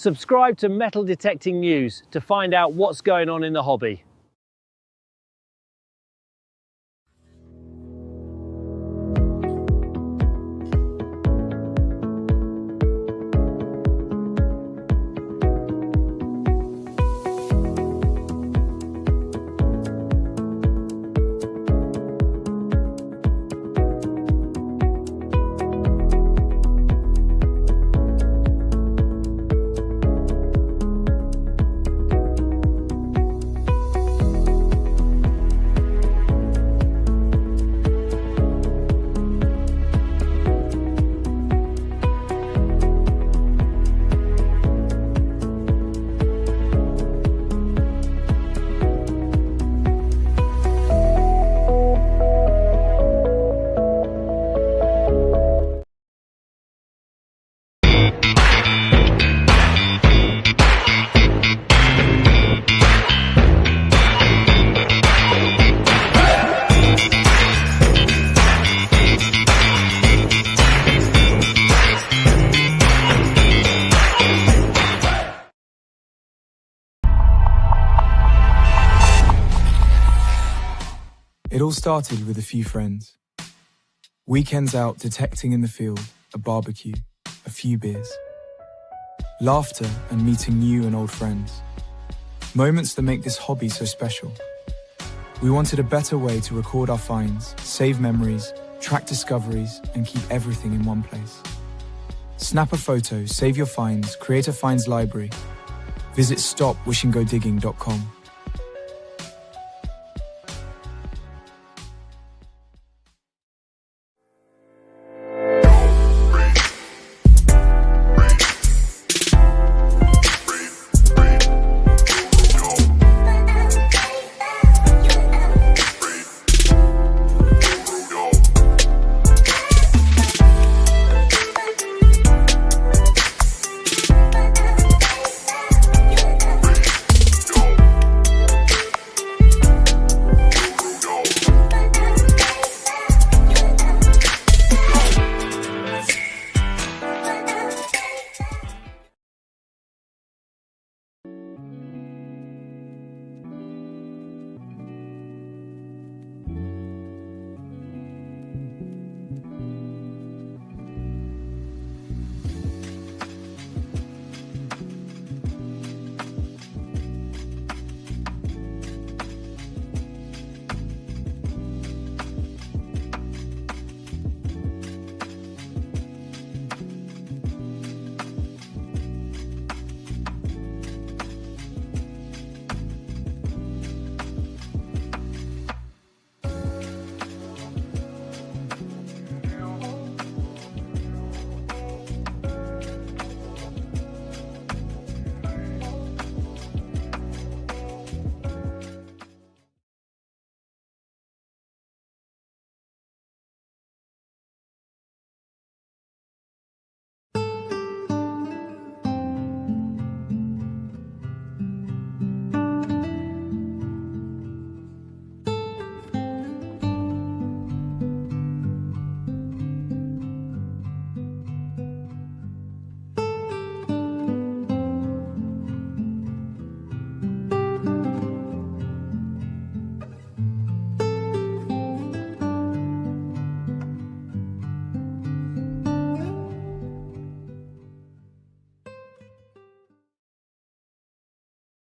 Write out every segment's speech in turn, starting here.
Subscribe to Metal Detecting News to find out what's going on in the hobby. It all started with a few friends. Weekends out detecting in the field, a barbecue, a few beers. Laughter and meeting new and old friends. Moments that make this hobby so special. We wanted a better way to record our finds, save memories, track discoveries, and keep everything in one place. Snap a photo, save your finds, create a finds library. Visit stopwishingodigging.com.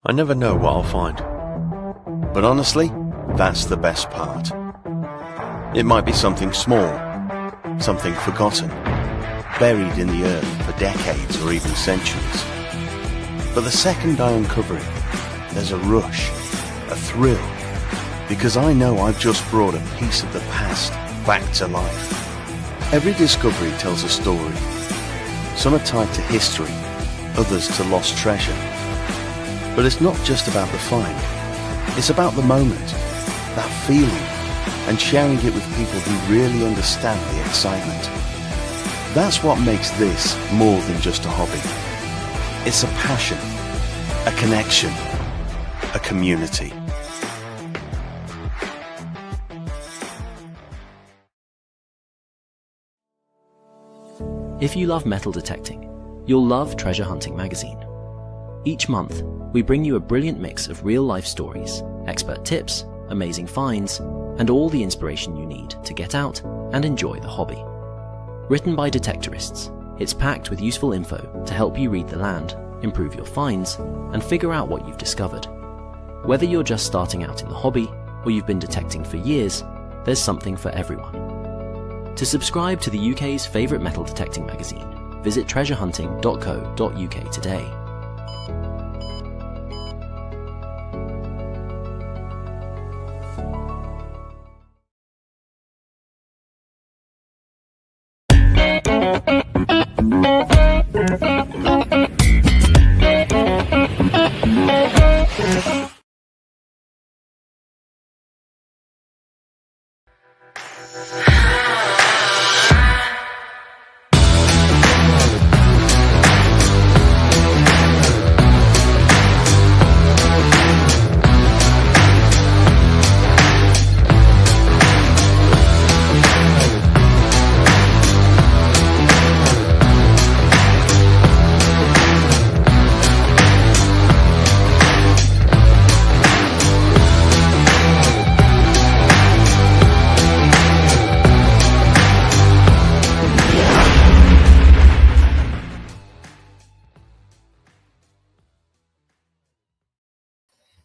I never know what I'll find. But honestly, that's the best part. It might be something small, something forgotten, buried in the earth for decades or even centuries. But the second I uncover it, there's a rush, a thrill, because I know I've just brought a piece of the past back to life. Every discovery tells a story. Some are tied to history, others to lost treasure. But it's not just about the find. It's about the moment, that feeling, and sharing it with people who really understand the excitement. That's what makes this more than just a hobby. It's a passion, a connection, a community. If you love metal detecting, you'll love Treasure Hunting magazine. Each month, we bring you a brilliant mix of real-life stories, expert tips, amazing finds, and all the inspiration you need to get out and enjoy the hobby. Written by detectorists, it's packed with useful info to help you read the land, improve your finds, and figure out what you've discovered. Whether you're just starting out in the hobby or you've been detecting for years, there's something for everyone. To subscribe to the UK's favourite metal detecting magazine, visit treasurehunting.co.uk today.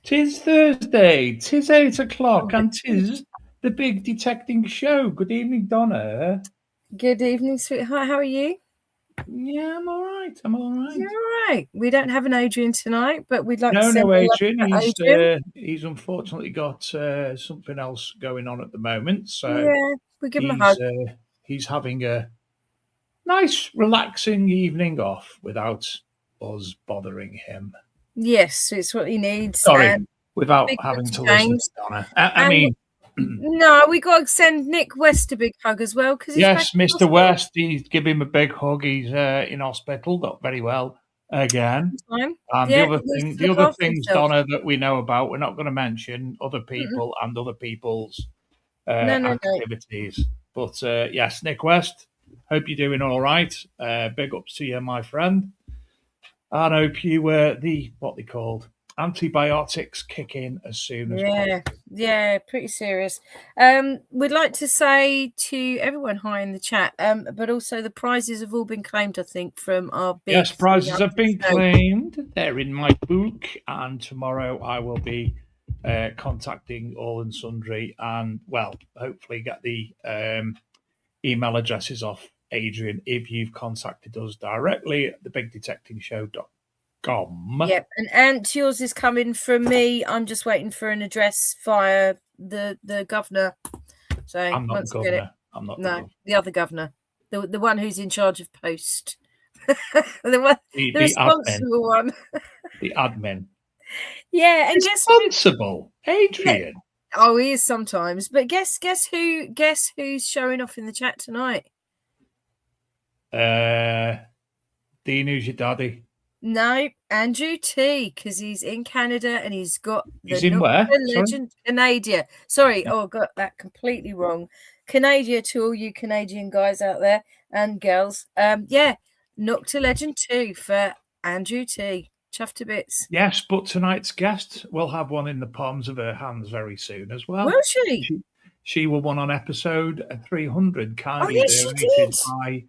Tis Thursday, 'tis 8 o'clock, and 'tis the big detecting show. Good evening, Donna. Good evening, sweetheart. How are you? Yeah, I'm all right. I'm all right. You're all right. We don't have an Adrian tonight, but we'd like to send No, a love Adrian. to Adrian. He's unfortunately got something else going on at the moment, so Yeah, we give him a hug. He's having a nice, relaxing evening off without us bothering him. Yes, it's what he needs. Sorry, And without big having hugs to to listen James. to Donna. I mean. No, we got to send Nick West a big hug as well because Yes, Mr. West. Give him a big hug. He's in hospital, not very well again. And yeah, the other things, Donna, that we know about, we're not going to mention other people and other people's activities. No. But yes, Nick West, hope you're doing all right. Big ups to you, my friend. And hope you what they called antibiotics kick in as soon as possible. Yeah, pretty serious. We'd like to say to everyone hi in the chat, but also the prizes have all been claimed, I think, from our big. Yes, prizes have been claimed. They're in my book, and tomorrow I will be contacting all and sundry, and hopefully get the email addresses off Adrian if you've contacted us directly at thebigdetectingshow.com. Yep, and Ant, yours is coming from me. I'm just waiting for an address via the governor. So I'm not the governor. I'm not the other governor, the one who's in charge of post, the responsible one, the admin. Yeah, and responsible, Adrian. Yeah. Oh, he is sometimes. But guess who's showing off in the chat tonight? Dean, who's your daddy? No, Andrew T, because he's in Canada and he's got he's in where? Legend Canada. Sorry, I got that completely wrong. Canada to all you Canadian guys out there and girls. Nocta Legend 2 for Andrew T. Chuffed to bits. Yes, but tonight's guest will have one in the palms of her hands very soon as well. Will she? She will one on episode 300, kindly donated by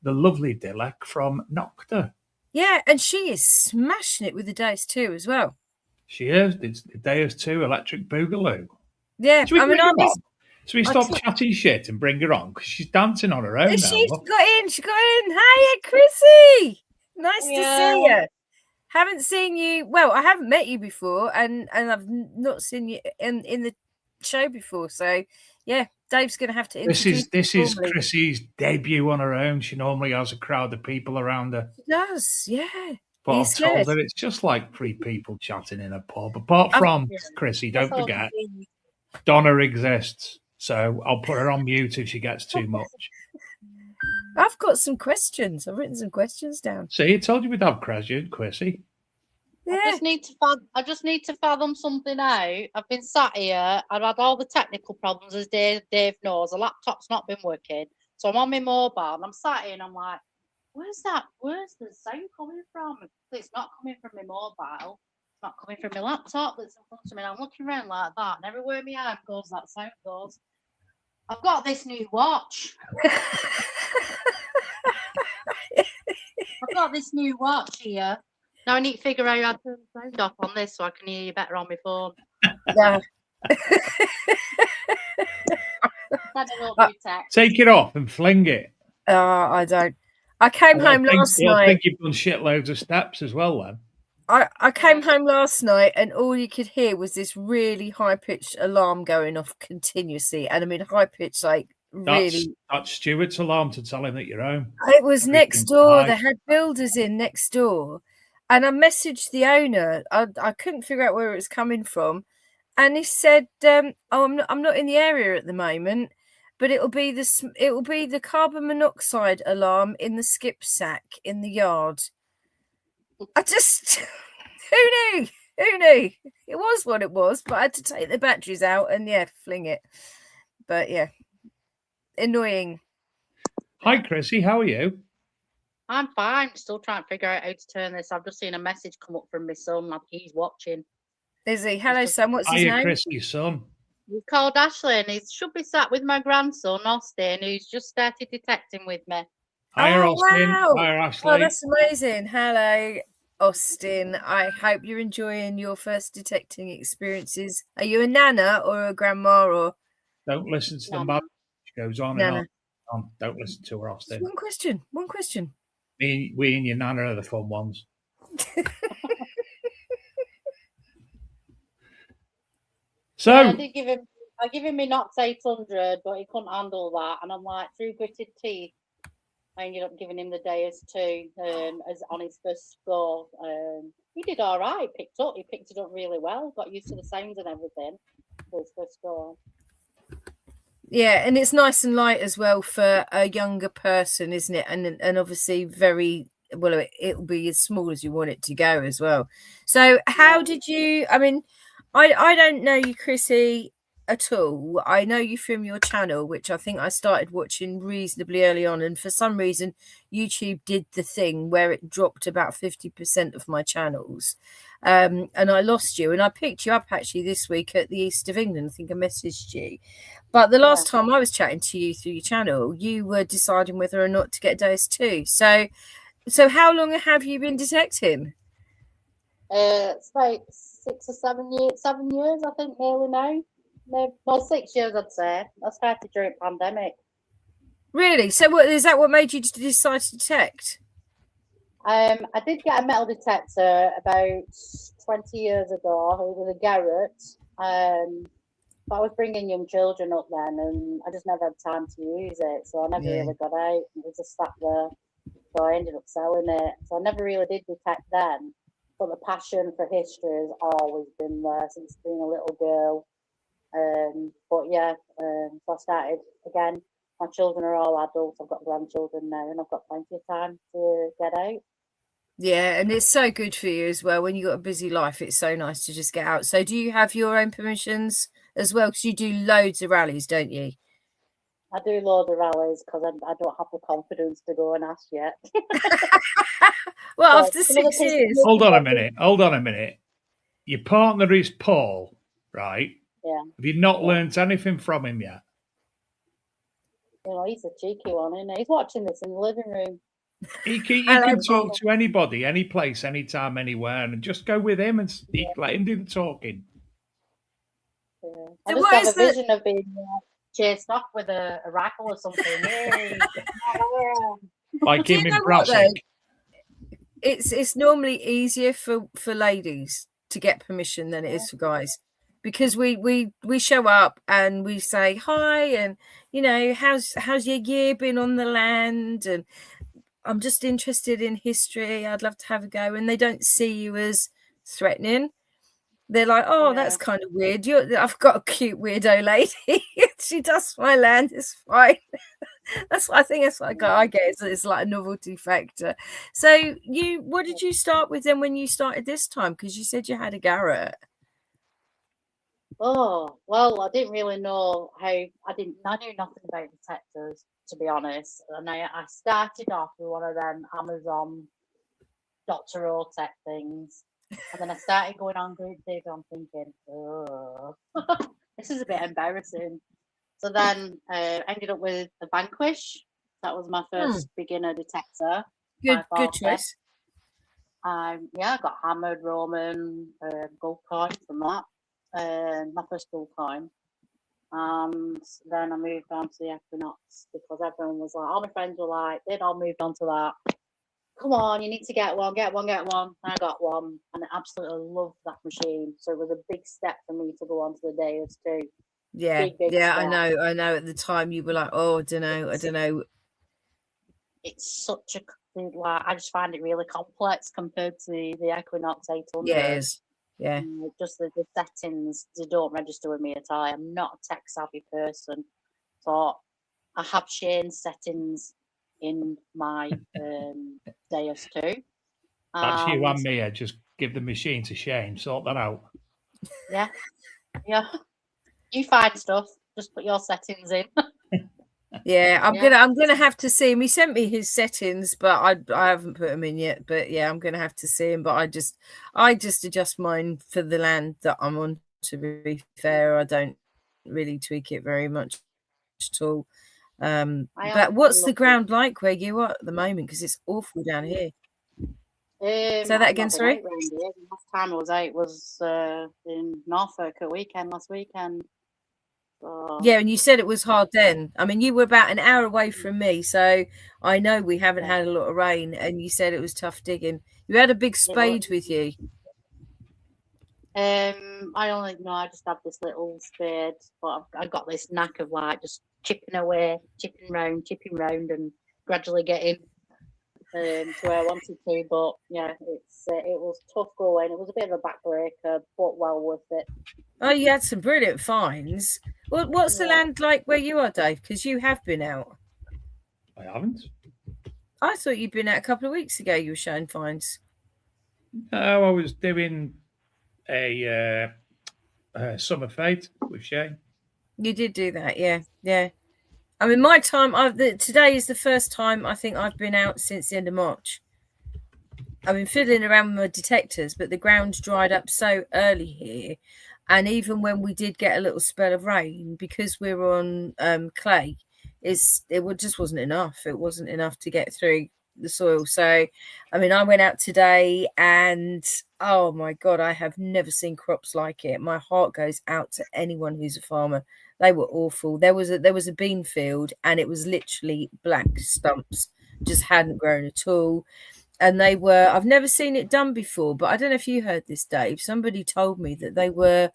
the lovely Dilek from Nocta. Yeah, and she is smashing it with the Days 2 as well. She is. It's the Days 2 Electric Boogaloo. Yeah, So we stop chatting shit and bring her on because she's dancing on her own now. She got in. Hiya, Chrissy. Nice to see you. Haven't seen you. Well, I haven't met you before, and I've not seen you in the show before. So, yeah, Dave's going to have to introduce. This is Chrissy's debut on her own. She normally has a crowd of people around her. She does, yeah. But I've told her it's just like three people chatting in a pub. Apart from Chrissy, don't forget, Donna exists. So I'll put her on mute if she gets too much. I've got some questions. I've written some questions down. See, I told you we'd have questions, Chrissy. Yeah. I just need to fathom something out. I've been sat here. I've had all the technical problems, as Dave knows. The laptop's not been working, so I'm on my mobile and I'm sat here and I'm like, Where's the sound coming from? It's not coming from my mobile. It's not coming from my laptop that's in front of me. I'm looking around like that, and everywhere my arm goes, that sound goes. I've got this new watch. I've got this new watch here. Now I need to figure out how to turn the sound off on this so I can hear you better on my phone. Yeah. Take it off and fling it. I don't. I came home last night. I think you've done shitloads of steps as well then. I came home last night and all you could hear was this really high-pitched alarm going off continuously. And I mean high-pitched, like really. That's Stuart's alarm to tell him that you're home. It was next door. They had builders in next door. And I messaged the owner. I couldn't figure out where it was coming from. And he said, "Oh, I'm not in the area at the moment, but it'll be the carbon monoxide alarm in the skip sack in the yard." I just who knew? It was what it was, but I had to take the batteries out and fling it. But yeah, annoying. Hi, Chrissy. How are you? I'm fine. Still trying to figure out how to turn this. I've just seen a message come up from my son. Like he's watching. Is he? Hello, son. What's his name? Chrissy's son. He's called Ashley, and he should be sat with my grandson Austin, who's just started detecting with me. Hi, Austin. Wow. Hi, Ashley. Oh, that's amazing. Hello, Austin. I hope you're enjoying your first detecting experiences. Are you a nana or a grandma? Or don't listen to the mother. She goes on and on. Don't listen to her, Austin. One question. We and your nana are the fun ones. So I give him my Knox 800, but he couldn't handle that, and I'm like, through gritted teeth, I ended up giving him the Deus 2 as on his first score. He did all right. He picked it up really well. Got used to the sounds and everything for his first score. Yeah, and it's nice and light as well for a younger person, isn't it? And obviously very well. It'll be as small as you want it to go as well. So how did you? I mean, I don't know you, Chrissy, at all. I know you from your channel, which I think I started watching reasonably early on, and for some reason YouTube did the thing where it dropped about 50% of my channels, and I lost you. And I picked you up actually this week at the East of England. I think I messaged you, but the last time I was chatting to you through your channel, you were deciding whether or not to get Deus 2. So how long have you been detecting? It's about 6 or 7 years. 7 years, I think, nearly now. Well, 6 years, I'd say. I started during pandemic. Really? So what is that? What made you decide to detect? I did get a metal detector about 20 years ago. It was a Garrett. But I was bringing young children up then, and I just never had time to use it. So I never really got out. It was just sat there. So I ended up selling it. So I never really did detect then. But the passion for history has always been there since being a little girl. So I started again. My children are all adults. I've got grandchildren now, and I've got plenty of time to get out. Yeah, and it's so good for you as well. When you've got a busy life, it's so nice to just get out. So do you have your own permissions as well? Because you do loads of rallies, don't you? I do loads of rallies because I don't have the confidence to go and ask yet. Well, after 6 years. Hold on a minute. Your partner is Paul, right? Yeah. Have you not learnt anything from him yet? You know, he's a cheeky one, isn't he? He's watching this in the living room. He can talk to anybody, any place, anytime, anywhere, and just go with him and let him do the talking. Yeah. I just have a vision of being chased off with a rifle or something. Like him in Brassic. It's normally easier for ladies to get permission than it is for guys, because we show up and we say hi, and you know, how's your year been on the land, and I'm just interested in history, I'd love to have a go, and they don't see you as threatening. They're like, oh, that's kind of weird. I've got a cute weirdo lady. She does my land. It's fine. I think that's what I get. It's like a novelty factor. So what did you start with then when you started this time? Because you said you had a Garrett. Oh, well, I didn't really know how. I knew nothing about detectors to be honest. And I started off with one of them Amazon Dr. Otech things. And then I started going on Group Dig. I'm thinking, oh, this is a bit embarrassing. So then I ended up with the Vanquish. That was my first beginner detector. Good choice. I got hammered Roman gold coin from that. My first gold coin. And then I moved on to the Equinox because everyone was like, all my friends were like, they'd all moved on to that. Come on, you need to get one. And I got one, and I absolutely loved that machine. So it was a big step for me to go on to the Deus too. Yeah, big yeah, step. I know. At the time, you were like, "Oh, I don't know." It's such a like. I just find it really complex compared to the Equinox 800. Yeah, it is. Yeah, just the settings, they don't register with me at all. I'm not a tech savvy person, so I have Shane's settings in my Deus too. That's you and me. Just give the machine to Shane. Sort that out. Yeah. You find stuff. Just put your settings in. Yeah, I'm gonna have to see him. He sent me his settings, but I haven't put them in yet. But yeah, I'm gonna have to see him. But I just adjust mine for the land that I'm on. To be fair, I don't really tweak it very much at all. But what's the ground like where you are at the moment? Because it's awful down here. Say that again, sorry. Last time I was out was in Norfolk last weekend. Yeah, and you said it was hard then. I mean, you were about an hour away from me, so I know we haven't had a lot of rain, and you said it was tough digging. You had a big spade with you. I just have this little spade, but I've got this knack of like just chipping round, and gradually getting to where I wanted to. But yeah, it was tough going. It was a bit of a backbreaker, but well worth it. Oh, you had some brilliant finds. What's the land like where you are, Dave? Because you have been out. I haven't. I thought you'd been out a couple of weeks ago. You were showing finds. No, I was doing a summer fete with Shane. You did do that, yeah. I mean, my time. Today is the first time I think I've been out since the end of March. I've been fiddling around with my detectors, but the ground's dried up so early here. And even when we did get a little spell of rain, because we're on clay, it just wasn't enough. It wasn't enough to get through the soil. So, I mean, I went out today and, oh my God, I have never seen crops like it. My heart goes out to anyone who's a farmer. They were awful. There was a bean field and it was literally black stumps, just hadn't grown at all. And I've never seen it done before, but I don't know if you heard this, Dave. Somebody told me that they were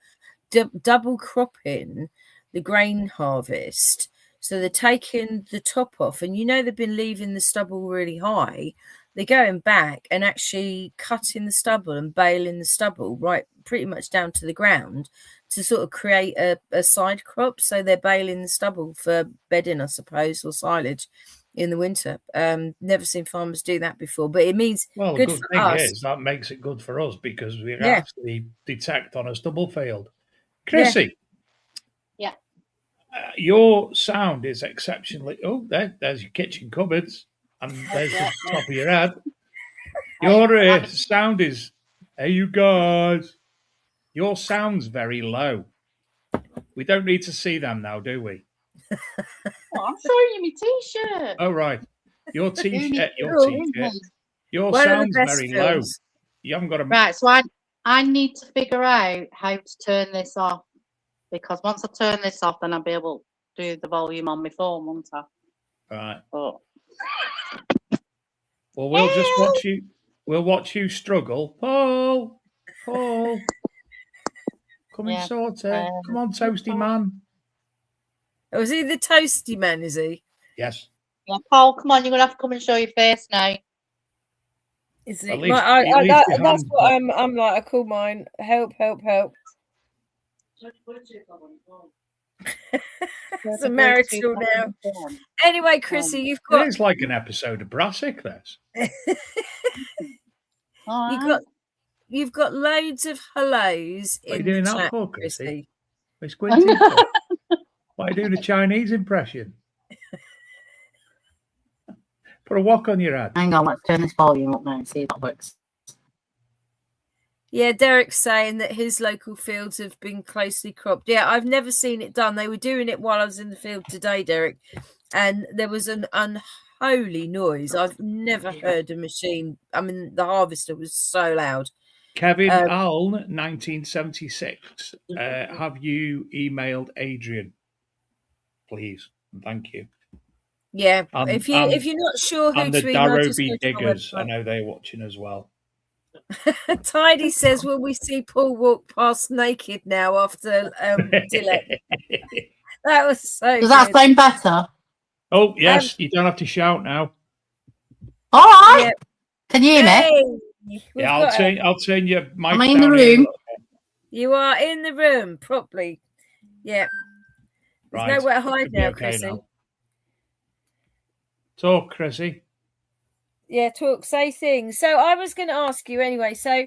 double cropping the grain harvest. So they're taking the top off, and they've been leaving the stubble really high. They're going back and actually cutting the stubble and baling the stubble right pretty much down to the ground to sort of create a side crop. So they're baling the stubble for bedding, I suppose, or silage in the winter. Never seen farmers do that before, but it means the good thing is that makes it good for us because we actually detect on a stubble field. Chrissy, your sound is exceptionally. Oh, there's your kitchen cupboards, and there's the top of your head. Your sound is. Hey, you guys, your sound's very low. We don't need to see them now, do we? I'm showing you my t-shirt. Oh right, your t-shirt. Your sound's very low. You haven't got a right. So I need to figure out how to turn this off, because once I turn this off, then I'll be able to do the volume on my phone, won't I? Right. But... Well, we'll just watch you. We'll watch you struggle, Paul. Come and sort it. Come on, toasty man. Oh, is he the toasty man, is he? Yes. Yeah, Paul, come on, you're going to have to come and show your face now. Is it? That's what I'm like. I call mine. Help. It's a marital now. Anyway, Chrissy, you've got... It is like an episode of Brassic, this. You've got loads of hellos in the chat. What are you doing that for, Chrissy? We're squinting for. Why are you doing a Chinese impression? Put a wok on your head. Hang on, let's turn this volume up now and see if that works. Yeah, Derek's saying that his local fields have been closely cropped. Yeah, I've never seen it done. They were doing it while I was in the field today, Derek, and there was an unholy noise. I've never heard a machine. I mean, the harvester was so loud. Kevin Allen, 1976. Have you emailed Adrian, please? Thank you. Yeah, if you're not sure who to email, Darrowby Diggers, I know they're watching as well. Tidy says, "Will we see Paul walk past naked now after Dilek?" That was so. Does that sound better? Oh yes, you don't have to shout now. All right. Yep. Can you hear me? Yeah, I'll turn your mic. Am I in the room? You are in the room properly. Yeah. There's nowhere to hide now, Chrissy. Now. Talk, Chrissy. Yeah, talk, say things. So I was going to ask you anyway. So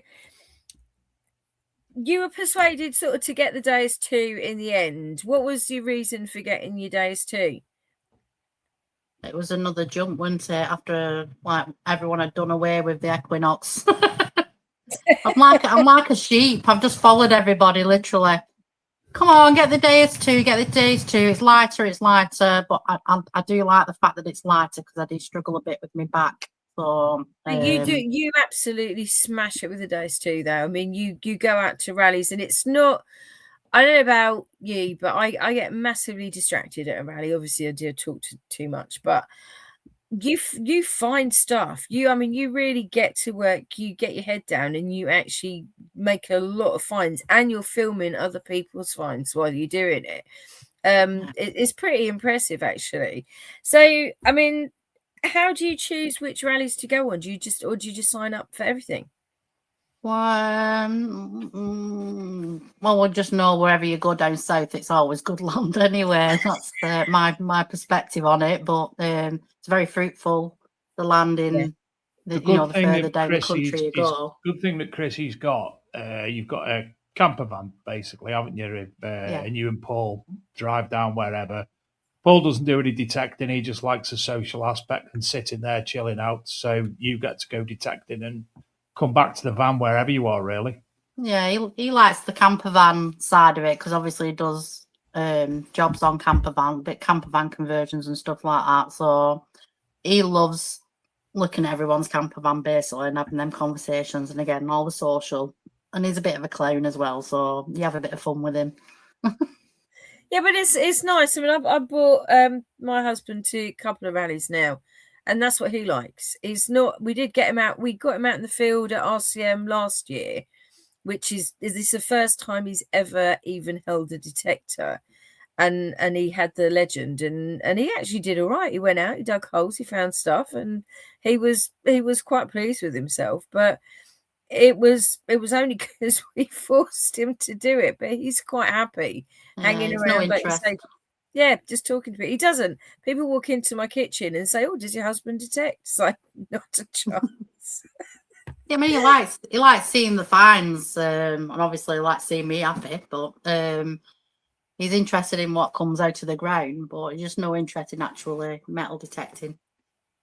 you were persuaded sort of to get the Deus 2 in the end. What was your reason for getting your Deus 2? It was another jump, wasn't it? After like everyone had done away with the Equinox. I'm like a sheep. I've just followed everybody literally. Come on, get the Deus 2, get the Deus 2. It's lighter. But I do like the fact that it's lighter because I do struggle a bit with my back. So you absolutely smash it with the Deus 2 though. I mean, you go out to rallies and it's not. I don't know about you, but I get massively distracted at a rally. Obviously, I do talk too much, but you find stuff. You really get to work. You get your head down, and you actually make a lot of finds. And you're filming other people's finds while you're doing it. It's pretty impressive, actually. So, I mean, how do you choose which rallies to go on? Do you just sign up for everything? Well, we'll just know wherever you go down south, it's always good land anyway. That's my perspective on it. But it's very fruitful, the land in the further down the country you go. Good thing that Chrissy's got. You've got a camper van, basically, haven't you? And you and Paul drive down wherever. Paul doesn't do any detecting. He just likes the social aspect and sitting there chilling out. So you get to go detecting and come back to the van wherever you are, really. Yeah, he likes the camper van side of it because obviously he does jobs on camper van conversions and stuff like that. So he loves looking at everyone's camper van basically and having them conversations and again all the social. And he's a bit of a clown as well, so you have a bit of fun with him. Yeah, but it's nice. I mean, I brought my husband to a couple of rallies now. And that's what he likes. We did get him out. We got him out in the field at RCM last year, which is this the first time he's ever even held a detector. And he had the legend and he actually did all right. He went out, he dug holes, he found stuff, and he was quite pleased with himself. But it was only because we forced him to do it. But he's quite happy hanging around, like you say. Yeah, just talking to me. He doesn't. People walk into my kitchen and say, "Oh, does your husband detect?" It's like, not a chance. Yeah, I mean, he likes seeing the finds, and obviously he likes seeing me happy. But he's interested in what comes out of the ground, but he's just no interest in actually metal detecting.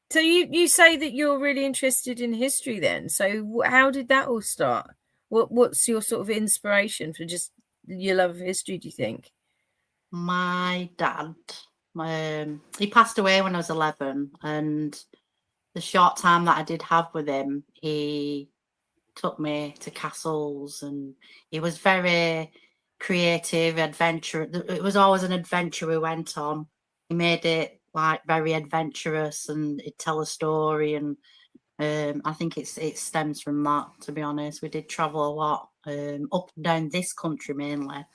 So you say that you're really interested in history, then? So how did that all start? What's your sort of inspiration for just your love of history? Do you think? My dad, he passed away when I was 11, and the short time that I did have with him, he took me to castles, and he was very creative, adventurous. It was always an adventure we went on. He made it like very adventurous, and he'd tell a story, and I think it stems from that. To be honest, we did travel a lot up and down this country mainly.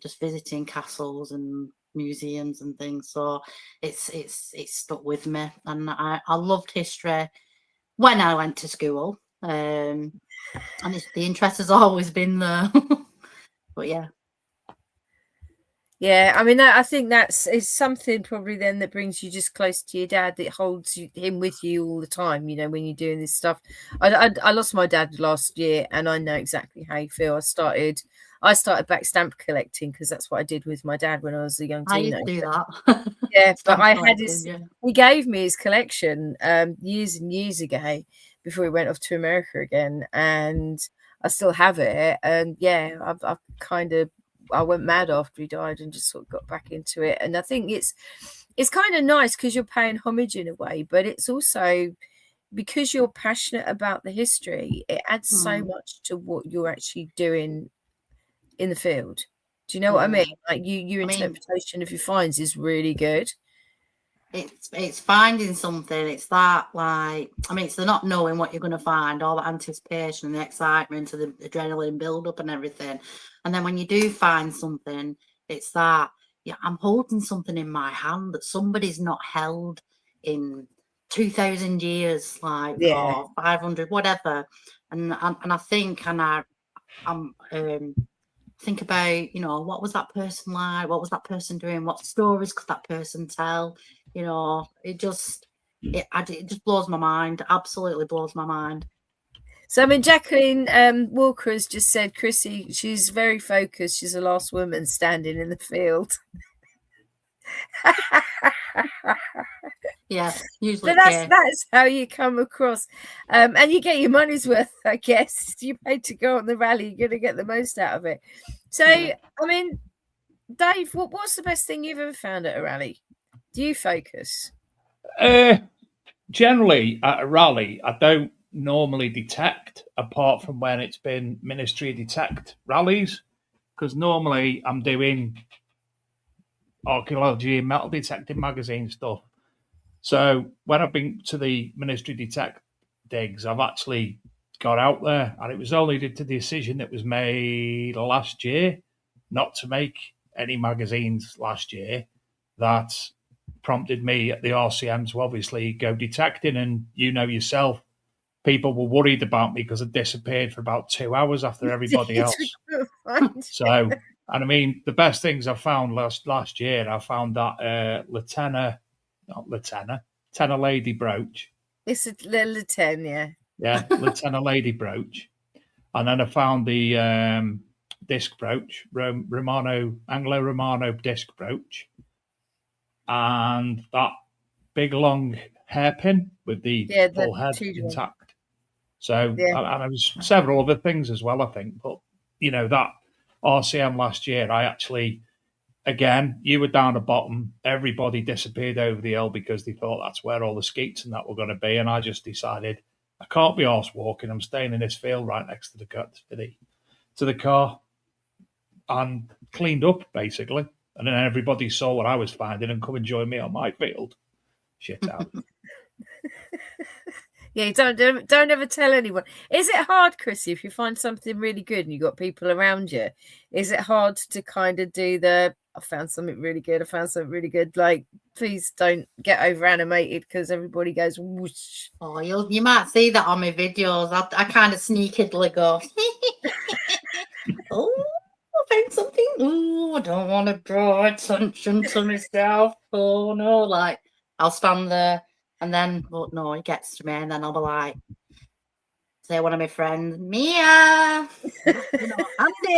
Just visiting castles and museums and things, so it's stuck with me, and I loved history when I went to school, and the interest has always been there. But yeah, Yeah, I mean, I think is something probably then that brings you just close to your dad, that holds him with you all the time, you know, when you're doing this stuff. I lost my dad last year, and I know exactly how you feel. I started back stamp collecting because that's what I did with my dad when I was a young teenager. I used to do that. Yeah, but I had he gave me his collection years and years ago before he went off to America again, and I still have it. And yeah, I've kind of, I went mad after he died and just sort of got back into it. And I think it's kind of nice because you're paying homage in a way, but it's also because you're passionate about the history, it adds so much to what you're actually doing in the field. Do you know what I mean? Like your interpretation of your finds is really good. It's finding something. It's that, like, I mean, it's the not knowing what you're going to find, all the anticipation and the excitement and the adrenaline build up and everything. And then when you do find something, it's that, yeah, I'm holding something in my hand that somebody's not held in 2,000 years, like, or 500, whatever. And I think, and I'm think about, you know, what was that person like? What was that person doing? What stories could that person tell? You know, it just blows my mind. Absolutely blows my mind. So, I mean, Jacqueline Walker has just said, Chrissy, she's very focused. She's the last woman standing in the field. Yeah, usually. But that's how you come across, and you get your money's worth, I guess. You paid to go on the rally, you're going to get the most out of it. So, I mean, Dave, what's the best thing you've ever found at a rally? Do you focus? Generally, at a rally, I don't normally detect, apart from when it's been Ministry Detect rallies, because normally I'm doing archaeology and metal detecting magazine stuff. So when I've been to the Ministry Detect digs, I've actually got out there, and it was only the decision that was made last year not to make any magazines last year that prompted me at the RCM to obviously go detecting. And you know yourself, people were worried about me because I disappeared for about 2 hours after everybody else. So, and I mean, the best things I found last year, I found that Tenor Lady brooch. It's a little 10, yeah. Yeah, Tenor Lady brooch. And then I found the disc brooch, Anglo-Romano disc brooch. And that big long hairpin with the full head intact. So, and there was several other things as well, I think. But, you know, that RCM last year, I actually, again, you were down the bottom. Everybody disappeared over the hill because they thought that's where all the skeets and that were going to be. And I just decided I can't be arse walking. I'm staying in this field right next to the car, and cleaned up basically. And then everybody saw what I was finding and come and join me on my field. Shit out. Yeah, don't ever tell anyone. Is it hard, Chrissy, if you find something really good and you've got people around you? Is it hard to kind of do I found something really good? Like, please don't get over animated because everybody goes whoosh. Oh, you might see that on my videos. I kind of sneakily go, oh, I found something. Oh, I don't want to draw attention to myself. Oh no, like I'll stand there. And then, well, no, it gets to me, and then I'll be like, say one of my friends, Mia, Andy,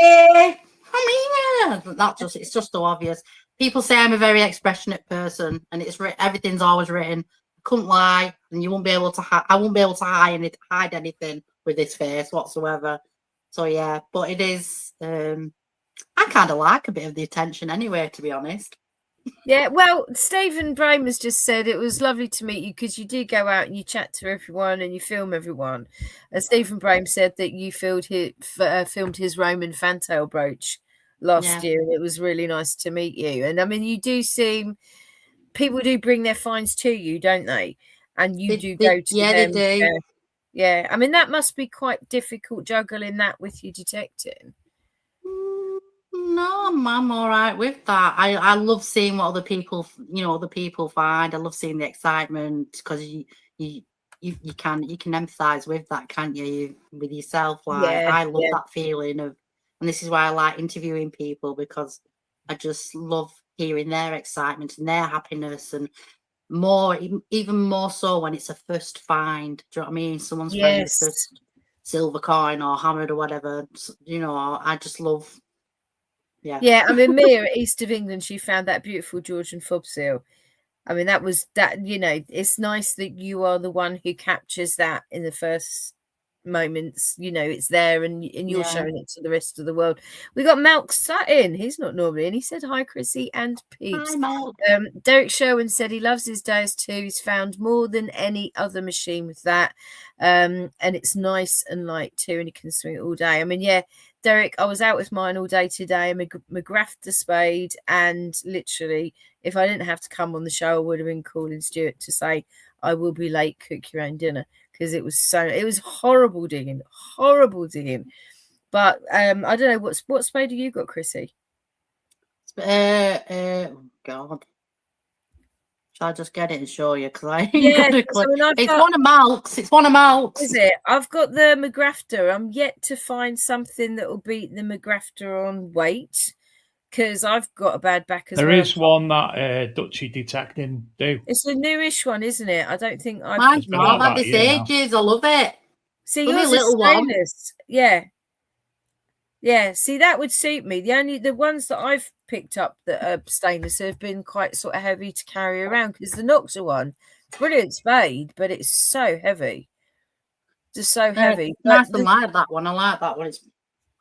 Mia. It's just so obvious. People say I'm a very expressionate person, and everything's always written. I couldn't lie, and you won't be able to. I won't be able to hide anything with this face whatsoever. So yeah, but it is. I kind of like a bit of the attention anyway, to be honest. Yeah, well, Stephen Brame has just said it was lovely to meet you because you do go out and you chat to everyone and you film everyone. And Stephen Brame said that you filmed his Roman fantail brooch last year, and it was really nice to meet you. And I mean, people do bring their finds to you, don't they? And you do go to them. They do. Yeah, I mean, that must be quite difficult juggling that with you detecting. No, I'm all right with that. I love seeing what other people find. I love seeing the excitement because you can empathize with that, can't you? With yourself. Like I love that feeling of, and this is why I like interviewing people, because I just love hearing their excitement and their happiness, and more, even more so when it's a first find. Do you know what I mean? Someone's found the first silver coin or hammered or whatever. You know, I just love. Yeah, I mean, Mia at East of England, she found that beautiful Georgian fob seal. I mean, that was that, you know, it's nice that you are the one who captures that in the first moments. You know, it's there and you're showing it to the rest of the world. We got Malk Sutton. He's not normally in. He said, hi, Chrissy and peeps. Hi, Malk. Derek Sherwin said he loves his days too. He's found more than any other machine with that. And it's nice and light too, and he can swing it all day. I mean, yeah, Derek, I was out with mine all day today. I'm McGrath the spade, and literally, if I didn't have to come on the show, I would have been calling Stuart to say I will be late. Cook your own dinner, because it was horrible digging. But I don't know what spade have you got, Chrissy? Oh God. Shall I just get it and show you? Because I it's one of Malk's. It's one of Malk's. Is it? I've got the McGrafter. I'm yet to find something that will beat the McGrafter on weight, because I've got a bad back as well. There is one that Dutchy Detecting do. It's a newish one, isn't it? I don't think I've had this ages. I love it. See, yours is stainless. Yeah, see, that would suit me. The ones that I've picked up that are stainless have been quite sort of heavy to carry around, because the Noxa one, brilliant spade, but it's so heavy. Just so heavy. Nice to like that one. I like that one.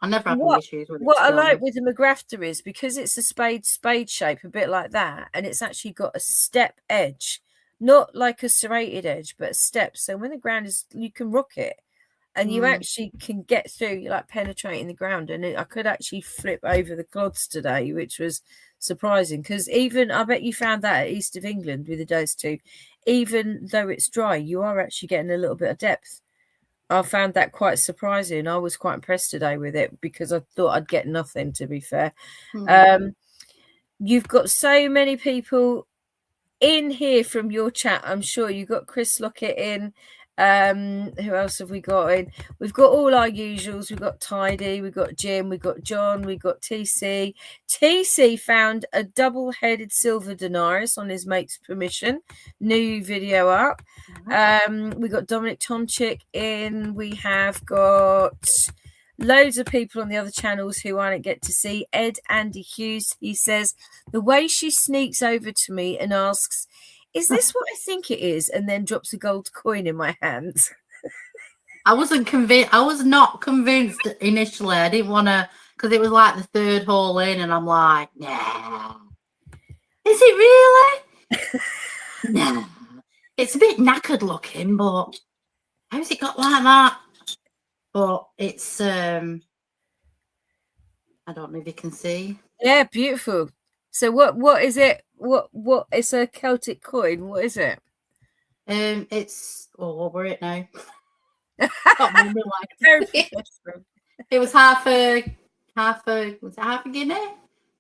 I never have any issues with it. What I like with the McGrafter is because it's a spade shape, a bit like that, and it's actually got a step edge, not like a serrated edge, but a step. So when the ground is, you can rock it. And you actually can get through, you're like penetrating the ground. And I could actually flip over the clods today, which was surprising. Because I bet you found that at East of England with the Dose 2, even though it's dry, you are actually getting a little bit of depth. I found that quite surprising. I was quite impressed today with it, because I thought I'd get nothing, to be fair. You've got so many people in here from your chat. I'm sure you've got Chris Lockett in. Who else have we got in? We've got all our usuals. We've got Tidy, we've got Jim, we've got John, we've got TC. TC found a double-headed silver denarius on his mate's permission. New video up. We got Dominic Tomchik in. We have got loads of people on the other channels who I don't get to see. Andy Hughes, he says, the way she sneaks over to me and asks, is this what I think it is? And then drops a gold coin in my hands. I wasn't convinced. I was not convinced initially. I didn't want to, because it was like the third hole in, and I'm like, nah. Is it really? No. It's a bit knackered looking, but how's it got like that? But it's, I don't know if you can see. Yeah, beautiful. So what is it? What it's a Celtic coin. What is it? It's what were it now? It was half a guinea?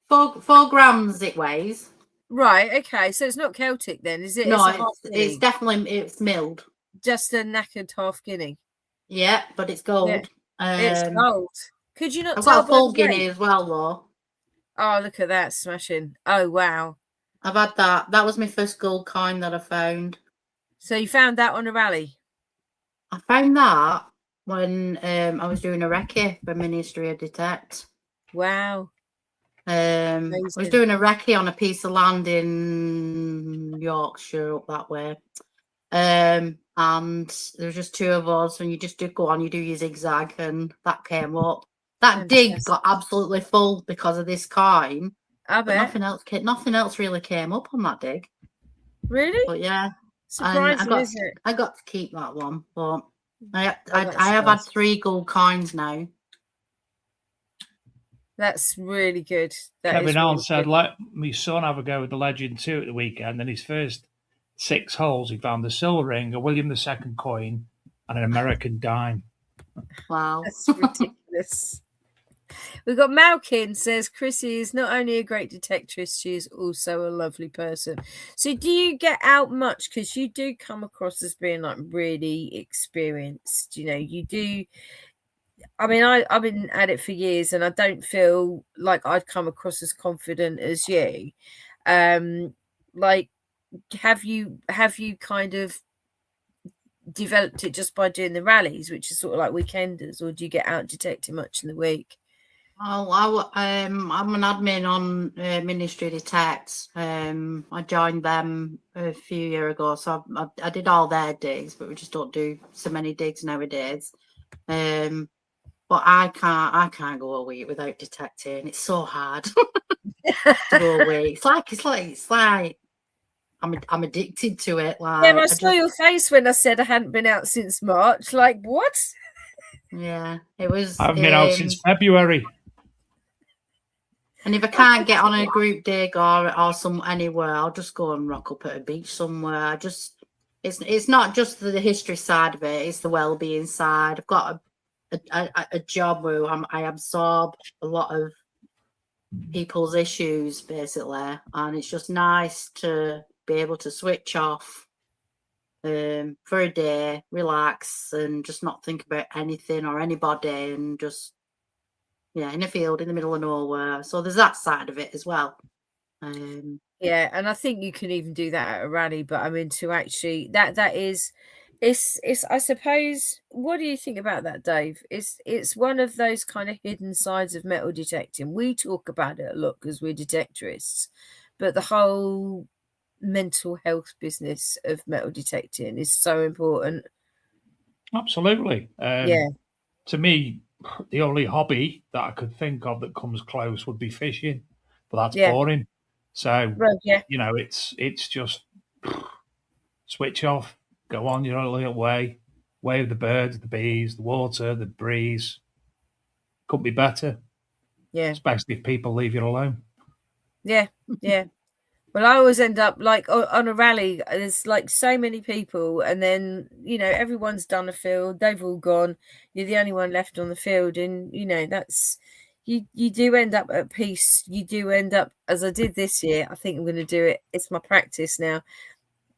4 grams it weighs. Right, okay. So it's not Celtic then, is it? No, it's definitely milled. Just a knackered half guinea. Yeah, but it's gold. Yeah. It's gold. Could you not I've tell got a full guinea as well though. Oh, look at that, smashing. Oh, wow. I've had that. That was my first gold coin that I found. So you found that on a rally? I found that when I was doing a recce for Ministry of Detect. Wow. I was doing a recce on a piece of land in Yorkshire, up that way. And there was just 2 of us, and you just go on, you do your zigzag, and that came up. That dig got absolutely full because of this coin. I bet. Nothing else really came up on that dig. Really? But yeah. Surprising, isn't it? I got to keep that one. But I have had 3 gold coins now. That's really good. Kevin Allen said, let my son have a go with the Legend 2 at the weekend. And his first 6 holes, he found a silver ring, a William II coin, and an American dime. Wow. That's ridiculous. We've got Malkin says Chrissy is not only a great detectress, she is also a lovely person. So do you get out much? Because you do come across as being like really experienced. You know, you do. I mean, I've been at it for years, and I don't feel like I'd come across as confident as you. Like, have you kind of developed it just by doing the rallies, which is sort of like weekenders, or do you get out detecting much in the week? Oh, I'm an admin on Ministry Detects. I joined them a few years ago, so I did all their digs, but we just don't do so many digs nowadays. But I can't go a week without detecting. It's so hard to go a week. It's like I'm addicted to it. Like, yeah, I saw your face when I said I hadn't been out since March. Like, what? Yeah, it was. I haven't been out since February. And if I can't get on a group dig or anywhere, I'll just go and rock up at a beach somewhere. It's not just the history side of it; it's the well-being side. I've got a job where I absorb a lot of people's issues, basically, and it's just nice to be able to switch off for a day, relax, and just not think about anything or anybody, and just in a field in the middle of nowhere. So there's that side of it as well. Yeah, and I think you can even do that at a rally, but I mean, to actually that is, it's I suppose. What do you think about that, Dave? It's one of those kind of hidden sides of metal detecting. We talk about it a lot because we're detectorists, but the whole mental health business of metal detecting is so important. Absolutely. Yeah. To me, the only hobby that I could think of that comes close would be fishing, but that's boring. So, it's just switch off, go on your own little way with the birds, the bees, the water, the breeze. Couldn't be better. Yeah. Especially if people leave you alone. Yeah. Yeah. Well, I always end up like on a rally, there's like so many people, and then, everyone's done a field, they've all gone, you're the only one left on the field, and, that's, you do end up at peace. You do end up, as I did this year, I think I'm going to do it. It's my practice now.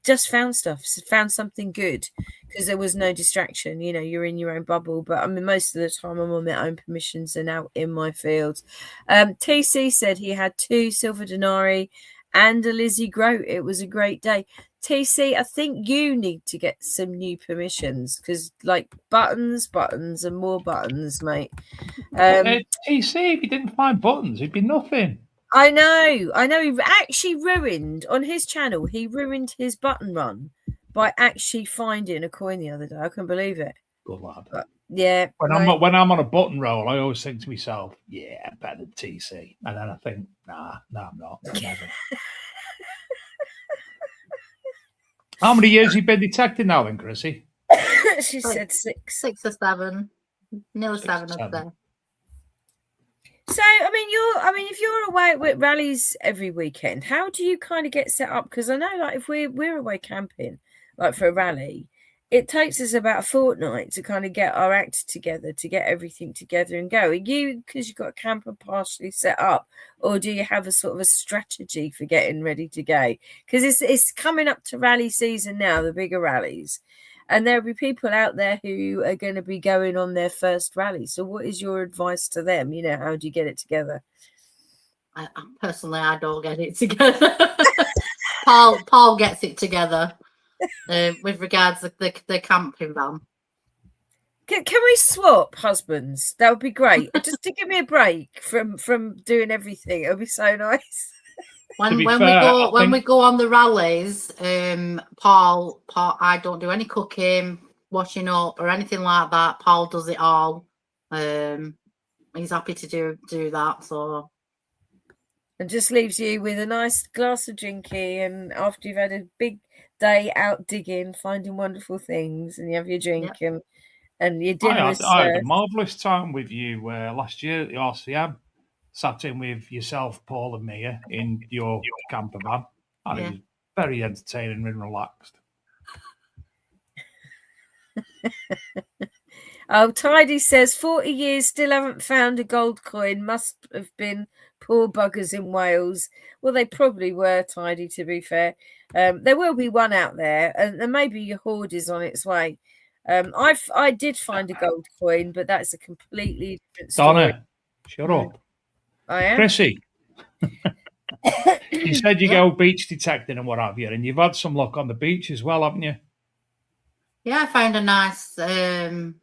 Just found something good, because there was no distraction. You're in your own bubble, but I mean, most of the time I'm on my own permissions and out in my fields. TC said he had 2 silver denarii and a Lizzie Groat. It was a great day. TC, I think you need to get some new permissions, because like buttons and more buttons, mate. TC, if he didn't find buttons, it'd be nothing. I know. He actually ruined on his channel. He ruined his button run by actually finding a coin the other day. I couldn't believe it. Good lad. But, yeah. When I'm on a button roll, I always think to myself, "Yeah, better than TC," and then I think, "Nah, I'm not. Never." How many years have you been detecting now, then, Chrissy? She said 6. 6 or 7, nearly 7 up there. So, I mean, if you're away with rallies every weekend, how do you kind of get set up? Because I know, like, if we're away camping, like for a rally, it takes us about a fortnight to kind of get our act together, to get everything together and go. Are you, because you've got a camper partially set up, or do you have a sort of a strategy for getting ready to go? Because it's coming up to rally season now, the bigger rallies. And there'll be people out there who are going to be going on their first rally. So what is your advice to them? How do you get it together? Personally, I don't get it together. Paul gets it together with regards to the camping van. Can we swap husbands? That would be great. Just to give me a break from doing everything. It would be so nice. When we go on the rallies, Paul, I don't do any cooking, washing up, or anything like that. Paul does it all. He's happy to do that. So, and just leaves you with a nice glass of drinky, and after you've had a big day out digging, finding wonderful things, and you have your drink and your dinner. I had a marvellous time with you last year at the RCM. Sat in with yourself, Paul, and Mia in your camper van, and it was very entertaining and relaxed. Oh, Tidy says 40 years still haven't found a gold coin. Must have been poor buggers in Wales. Well, they probably were, Tidy, to be fair. There will be one out there, and maybe your hoard is on its way. I did find a gold coin, but that's a completely different story. Donna, shut up. I am. Chrissy, you said you go beach detecting and what have you, and you've had some luck on the beach as well, haven't you? Yeah, I found a nice, well,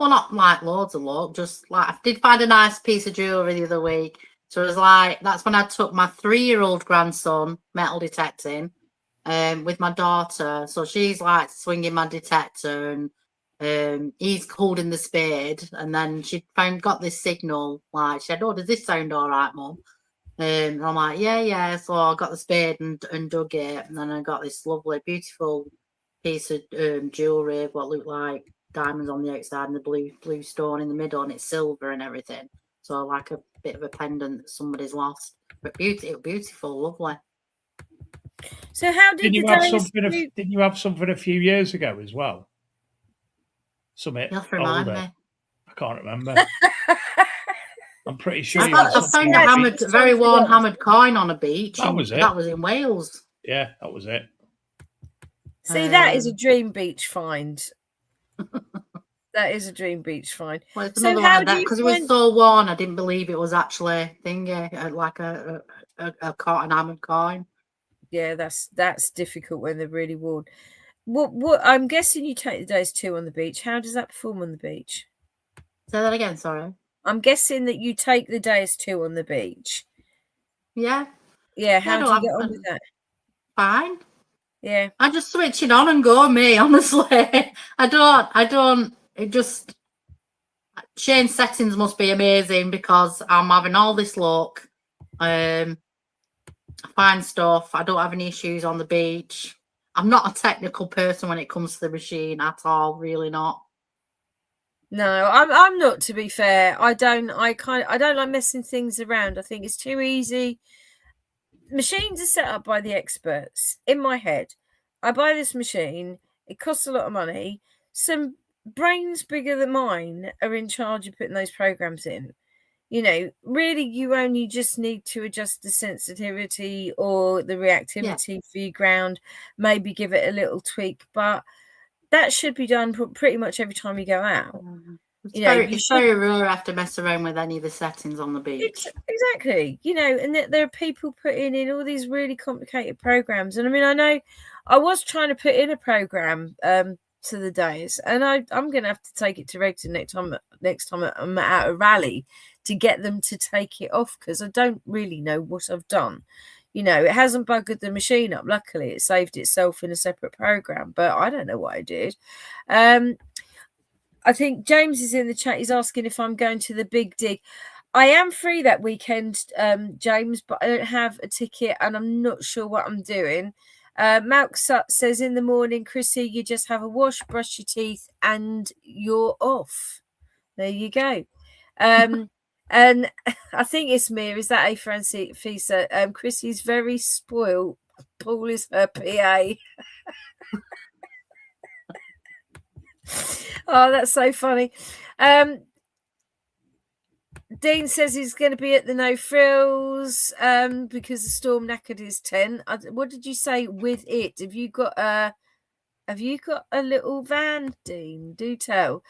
not like loads of luck, just like I did find a nice piece of jewellery the other week. So it was like, that's when I took my 3-year-old grandson metal detecting with my daughter. So she's like swinging my detector and he's holding the spade. And then she got this signal, like, she said, "Oh, does this sound all right, Mum?" And I'm like, yeah. So I got the spade and dug it. And then I got this lovely, beautiful piece of jewellery, what looked like diamonds on the outside and the blue stone in the middle, and it's silver and everything. So like a bit of a pendant that somebody's lost. But beautiful, lovely. So how did you have something? Didn't you have something a few years ago as well? Something older. I can't remember. I'm pretty sure I found a very worn hammered coin on a beach. That was it. That was in Wales. Yeah, that was it. See, that is a dream beach find. That is a dream beach find. Well, it's another one of that because it was so worn. I didn't believe it was actually like a cotton hammered coin. Yeah, that's difficult when they're really worn. What I'm guessing you take the days 2 on the beach. How does that perform on the beach? Say that again. Sorry. I'm guessing that you take the days 2 on the beach. Yeah. Yeah. How do you get on with that? Fine. Yeah. I just switch it on and go, me, honestly. I don't, it just, change settings must be amazing because I'm having all this luck. I find stuff. I don't have any issues on the beach. I'm not a technical person when it comes to the machine at all, really not. No, I'm not, to be fair. I don't like messing things around. I think it's too easy. Machines are set up by the experts. In my head, I buy this machine, it costs a lot of money. Some brains bigger than mine are in charge of putting those programs in. You know, really, you only just need to adjust the sensitivity or the reactivity for your ground, maybe give it a little tweak, but that should be done pretty much every time you go out. It's very rare I have to mess around with any of the settings on the beach. Exactly. You know, and there are people putting in all these really complicated programs. And I mean, I know I was trying to put in a program to the days, and I'm going to have to take it to Regton next time I'm at a rally to get them to take it off, because I don't really know what I've done. You know, it hasn't buggered the machine up. Luckily, it saved itself in a separate program, but I don't know what I did. I think James is in the chat. He's asking if I'm going to the Big Dig. I am free that weekend, James, but I don't have a ticket and I'm not sure what I'm doing. Malk says, in the morning, Chrissy, you just have a wash, brush your teeth, and you're off. There you go. And I think it's me. Is that a Fisa? Chrissy's very spoiled. Paul is her PA. Oh, that's so funny. Dean says he's going to be at the No Frills because the storm knackered his tent. What did you say with it? Have you got a little van, Dean? Do tell.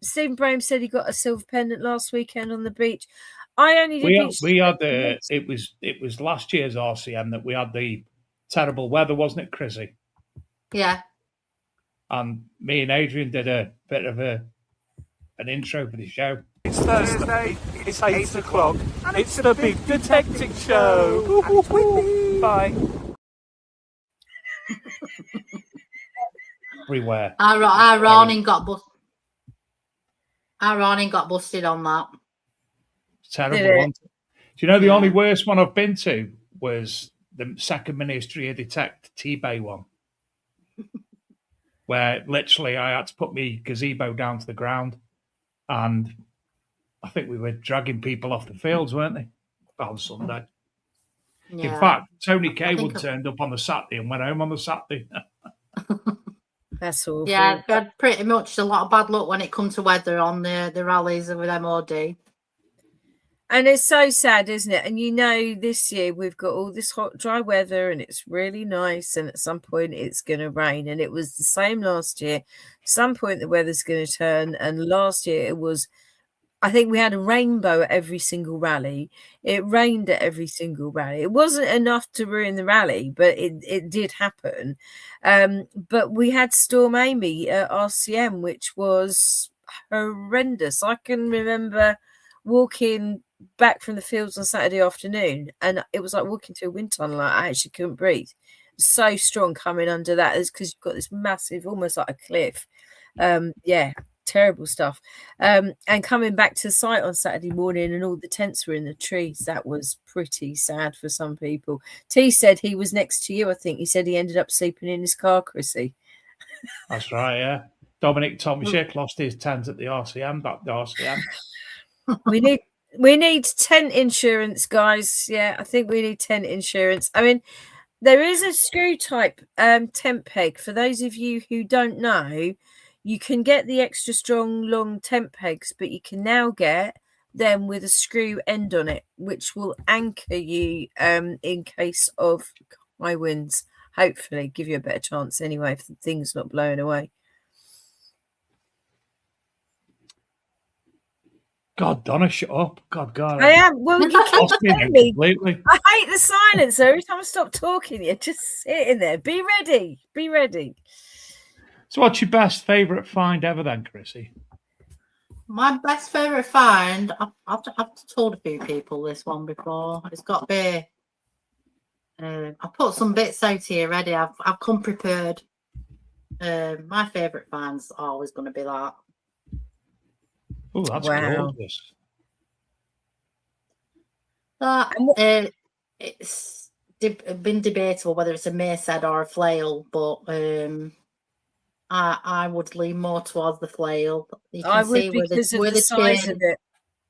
Stephen Braham said he got a silver pendant last weekend on the beach. I only did. We had it was last year's RCM that we had the terrible weather, wasn't it, Chrissy? Yeah. And me and Adrian did a bit of an intro for the show. It's Thursday, it's 8 o'clock, it's the Big Detecting Show. Bye. Everywhere. Our awning got busted on that. Terrible one. Do you know the only worst one I've been to was the second Ministry of Detect T-Bay one, where literally I had to put my gazebo down to the ground, and I think we were dragging people off the fields, weren't they? On Sunday. Yeah. In fact, Tony Kaywood turned up on the Saturday and went home on the Saturday. That's awful. Yeah, we had pretty much a lot of bad luck when it comes to weather on the rallies with MOD. And it's so sad, isn't it? And you know, this year we've got all this hot, dry weather and it's really nice. And at some point it's going to rain. And it was the same last year. At some point the weather's going to turn. And last year it was, I think we had a rainbow at every single rally. It rained at every single rally. It wasn't enough to ruin the rally, but it did happen. But we had Storm Amy at RCM, which was horrendous. I can remember walking back from the fields on Saturday afternoon, and it was like walking to a wind tunnel. I actually couldn't breathe. So strong coming under that is because you've got this massive, almost like a cliff. Terrible stuff. And coming back to the site on Saturday morning and all the tents were in the trees, that was pretty sad for some people. T said he was next to you. I think he said he ended up sleeping in his car, Chrissy. That's right, yeah. Dominic Tomaszek lost his tent at the RCM, back to RCM. We need tent insurance, guys. Yeah, I think we need tent insurance. I mean, there is a screw type tent peg. For those of you who don't know, you can get the extra strong long tent pegs, but you can now get them with a screw end on it, which will anchor you in case of high winds. Hopefully, give you a better chance anyway if the thing's not blowing away. God, Donna, shut up. God. I am. Well, you lost me completely. I hate the silence. Every time I stop talking, you're just sitting there. Be ready. Be ready. So what's your best favourite find ever then, Chrissy? My best favourite find, I've told a few people this one before. It's got to be, I put some bits out here ready. I've come prepared. My favourite find's always going to be that. Oh, that's gorgeous. It's been debatable whether it's a mace head or a flail, but I would lean more towards the flail. You can see where the size of it.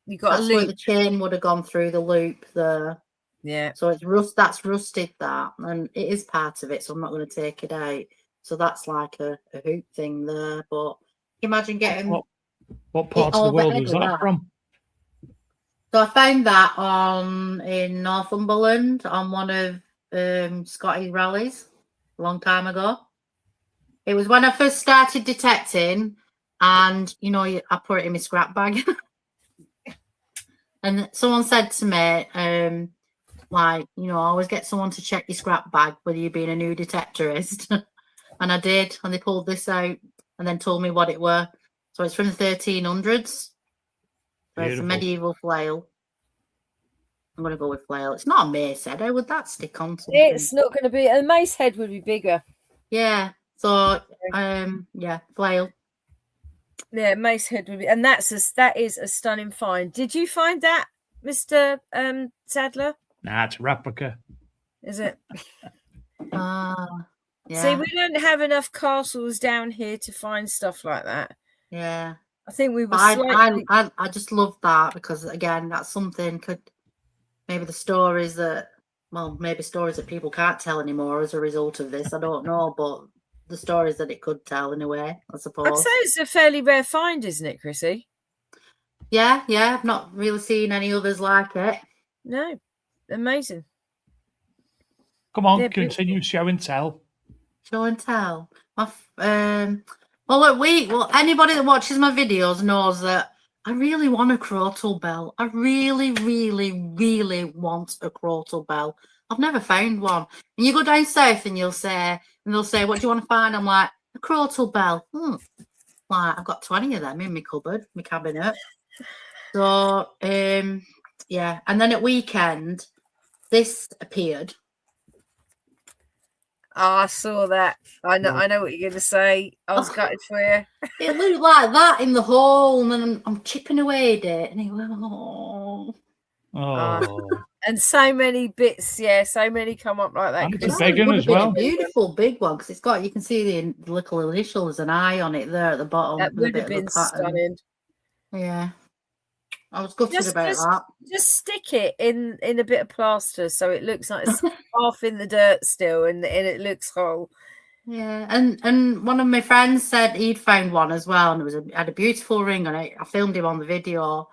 You got that's where the chain would have gone through the loop there. Yeah. So it's that's rusted that, and it is part of it. So I'm not going to take it out. So that's like a hoop thing there. But imagine getting. What parts of the world was that from? So I found that in Northumberland on one of Scotty rallies a long time ago. It was when I first started detecting, and I put it in my scrap bag. And someone said to me, always get someone to check your scrap bag whether you're being a new detectorist. And I did, and they pulled this out and then told me what it were. So it's from the 1300s. So it's a medieval flail. I'm going to go with flail. It's not a mace head. How would that stick on something? It's not going to be. A mace head would be bigger. Yeah. So, flail. Yeah, mace head would be. And that is a stunning find. Did you find that, Mr. Sadler? Nah, it's a replica. Is it? Yeah. See, we don't have enough castles down here to find stuff like that. Yeah, I think we were. I just love that because again, that's something maybe stories that people can't tell anymore as a result of this. I don't know, but the stories that it could tell in a way, I suppose. I'd say it's a fairly rare find, isn't it, Chrissy? Yeah. I've not really seen any others like it. No, amazing. Come on, continue show and tell. Show and tell. Anybody that watches my videos knows that I really want a crotal bell. I really, really, really want a crotal bell. I've never found one. And you go down south and they'll say, what do you want to find? I'm like, a crotal bell. Like, I've got 20 of them in my cupboard, my cabinet. So, And then at weekend, this appeared. Oh, I saw that. I know what you're going to say. I was gutted for you. It looked like that in the hole, and then I'm chipping away at it, and it went, oh. And so many bits, so many come up like that. And it's a big one as well. A beautiful big one because you can see the little initial as an eye on it there at the bottom. That would have been stunning. Yeah. I was gutted about that. Just stick it in a bit of plaster so it looks like it's half in the dirt still and it looks whole. Yeah, and one of my friends said he'd found one as well, and had a beautiful ring on it. I filmed him on the video,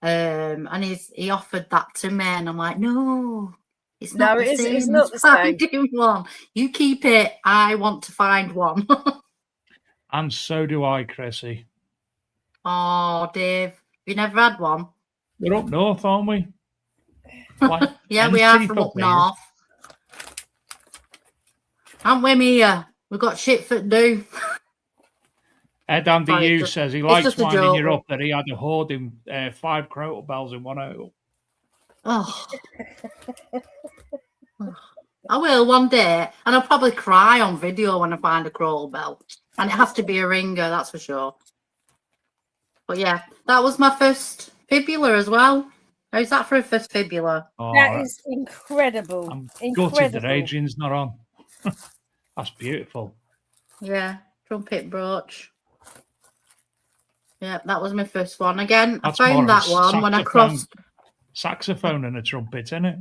And he offered that to me, and I'm like, no, it's No, not the it's same not as the same. finding one. You keep it. I want to find one. And so do I, Chrissy. Oh, Dave, you never had one? We're up north, aren't we? Like Yeah, we are from up here. north. Aren't we, Mia? We've got shit for to do. Ed Andy Sorry, Hughes says he likes winding you joke. up that he had a hoarding 5 crotal bells in one hole. Oh. I will one day, and I'll probably cry on video when I find a crawl bell. And it has to be a ringer, that's for sure. But yeah, that was my first fibula as well. How's that for a first fibula? Oh, That is incredible. I'm incredible. gutted that Adrian's not on. That's beautiful. Yeah, trumpet brooch. Yeah, that was my first one. Again, That's I found that one when I crossed. Saxophone and a trumpet, isn't it?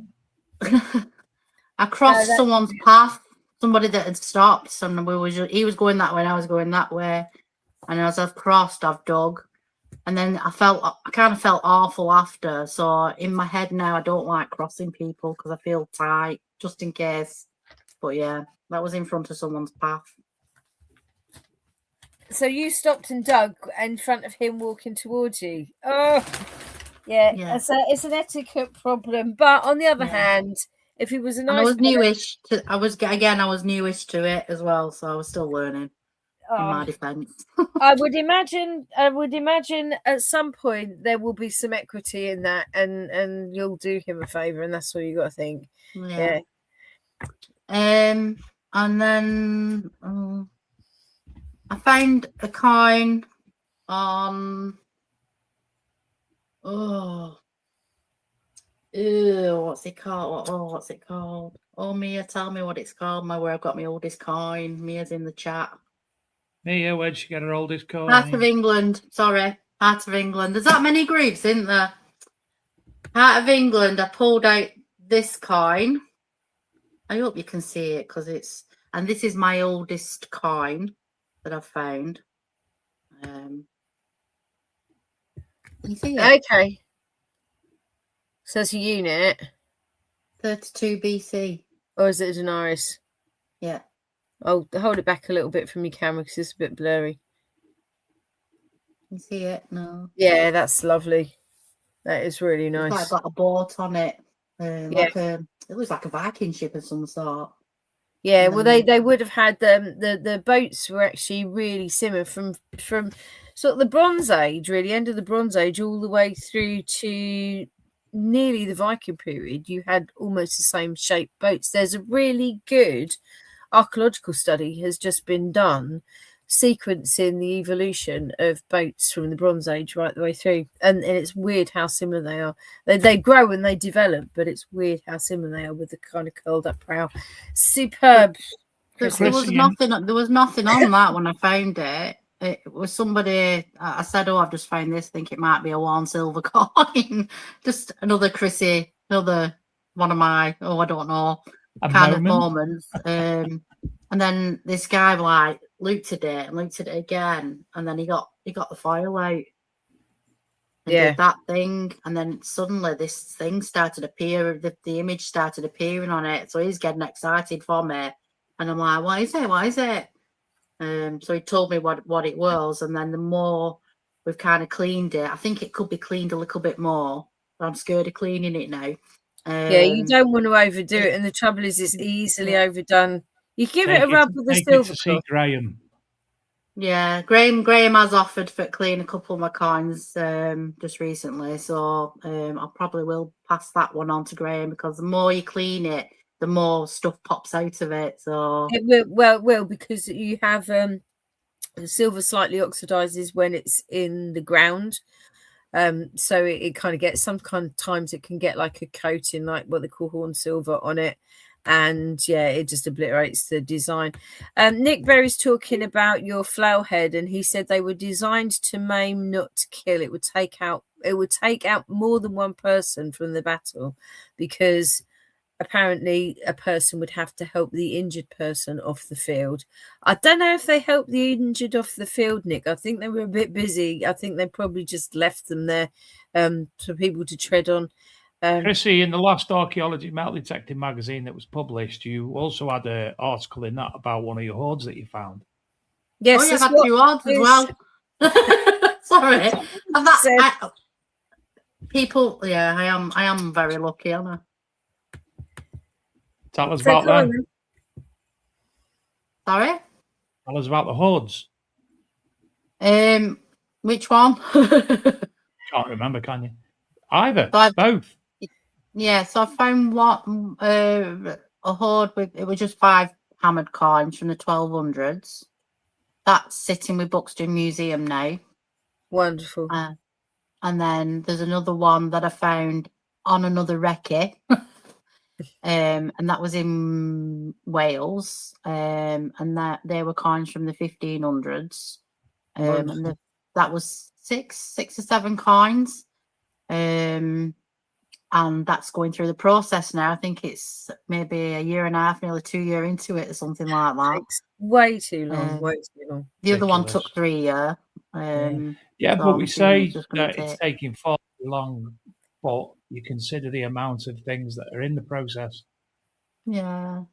I crossed someone's path, somebody that had stopped, and he was going that way and I was going that way. And as I've crossed, I've dug. And then I kind of felt awful after. So in my head now, I don't like crossing people because I feel tight, just in case. But yeah, that was in front of someone's path. So you stopped and dug in front of him walking towards you. Oh, yeah. It's an etiquette problem. But on the other hand, if he was a nice, I was newish to. I was newish to it as well, so I was still learning. In my defence, I would imagine at some point there will be some equity in that, and you'll do him a favour, and that's all you got to think. Yeah. And then I found a coin on. What's it called? What's it called? Oh, Mia, tell me what it's called. Where I've got my oldest coin. Mia's in the chat. Mia, where'd she get her oldest coin? Heart of England. Sorry, Heart of England. There's that many groups, isn't there? Heart of England. I pulled out this coin. I hope you can see it because and this is my oldest coin that I've found. You see it? Okay. So it's a unit. 32 BC. Or is it a denarius? Yeah. I'll hold it back a little bit from your camera because it's a bit blurry. You see it? No. Yeah, that's lovely. That is really nice. It's like got a boat on it. It looks like a Viking ship of some sort. Yeah, well, they would have had the boats were actually really similar from sort of the Bronze Age, really, end of the Bronze Age, all the way through to nearly the Viking period. You had almost the same shaped boats. There's a really good archaeological study has just been done sequencing the evolution of boats from the Bronze Age right the way through, and it's weird how similar they are. They grow and they develop, but it's weird how similar they are with the kind of curled up prow. Superb. There was nothing on that when I found it. It was somebody. I said, "Oh, I've just found this. Think it might be a worn silver coin." Just another Chrissy, another one of my I don't know kind of moments. And then this guy like looked at it again, and then he got the foil out and did that thing, and then suddenly this thing started appearing. The image started appearing on it, so he's getting excited for me, and I'm like, "What is it? What is it?" So he told me what it was, and then the more we've kind of cleaned it, I think it could be cleaned a little bit more, but I'm scared of cleaning it now. Yeah, you don't want to overdo it, and the trouble is it's easily overdone. You give it a rub with the silver cloth. Graham. Yeah, Graham has offered for clean a couple of my coins just recently, so I probably will pass that one on to Graham, because the more you clean it, the more stuff pops out of it. So it will because you have the silver slightly oxidizes when it's in the ground. So it kind of gets sometimes it can get like a coating, like what they call horn silver on it, and it just obliterates the design. Nick Berry's talking about your flail head, and he said they were designed to maim, not to kill. It would take out more than one person from the battle, because apparently a person would have to help the injured person off the field. I don't know if they helped the injured off the field, Nick. I think they were a bit busy. I think they probably just left them there for people to tread on. Chrissy, in the last archaeology metal detecting magazine that was published, you also had an article in that about one of your hoards that you found. Yes, you've had 2 hoards as well. Sorry, people. Yeah, I am very lucky, aren't I? Tell us about them. Sorry. Tell us about the hoards. Which one? Can't remember, can you? Either. Both. Yeah, so I found one a hoard with, it was just 5 hammered coins from the 1200s. That's sitting with Buxton Museum now. Wonderful. And then there's another one that I found on another recce. And that was in Wales. And that they were coins from the 1500s. And that was 6 or 7 coins. And that's going through the process now. I think it's maybe 1.5 years, nearly 2 years into it or something like that. It's way too long. Way too long. The other one took 3 years. Yeah, so but we say that it's taking far too long, but you consider the amount of things that are in the process. Yeah.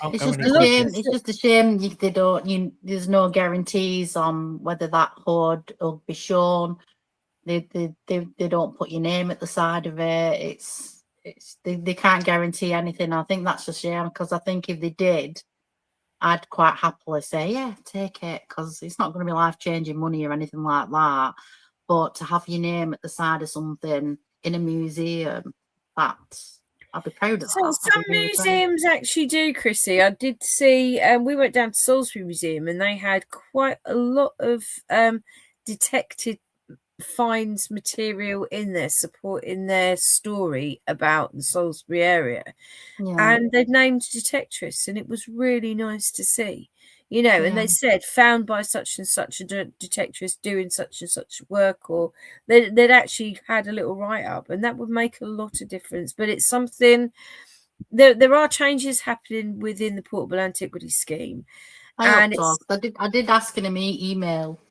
It's just a shame. It's just a shame they don't. There's no guarantees on whether that hoard will be shown. They don't put your name at the side of it. They can't guarantee anything. I think that's a shame, because I think if they did, I'd quite happily say, yeah, take it, because it's not going to be life-changing money or anything like that. But to have your name at the side of something in a museum, I'd be proud of that. Some museums actually do, Chrissy. I did see, we went down to Salisbury Museum and they had quite a lot of detected finds material in there supporting their story about the Salisbury area. And they'd named detectorists, and it was really nice to see, and they said found by such and such a detectorist doing such and such work, or they'd actually had a little write-up, and that would make a lot of difference. But it's something, there are changes happening within the portable antiquity scheme. I did ask in an email.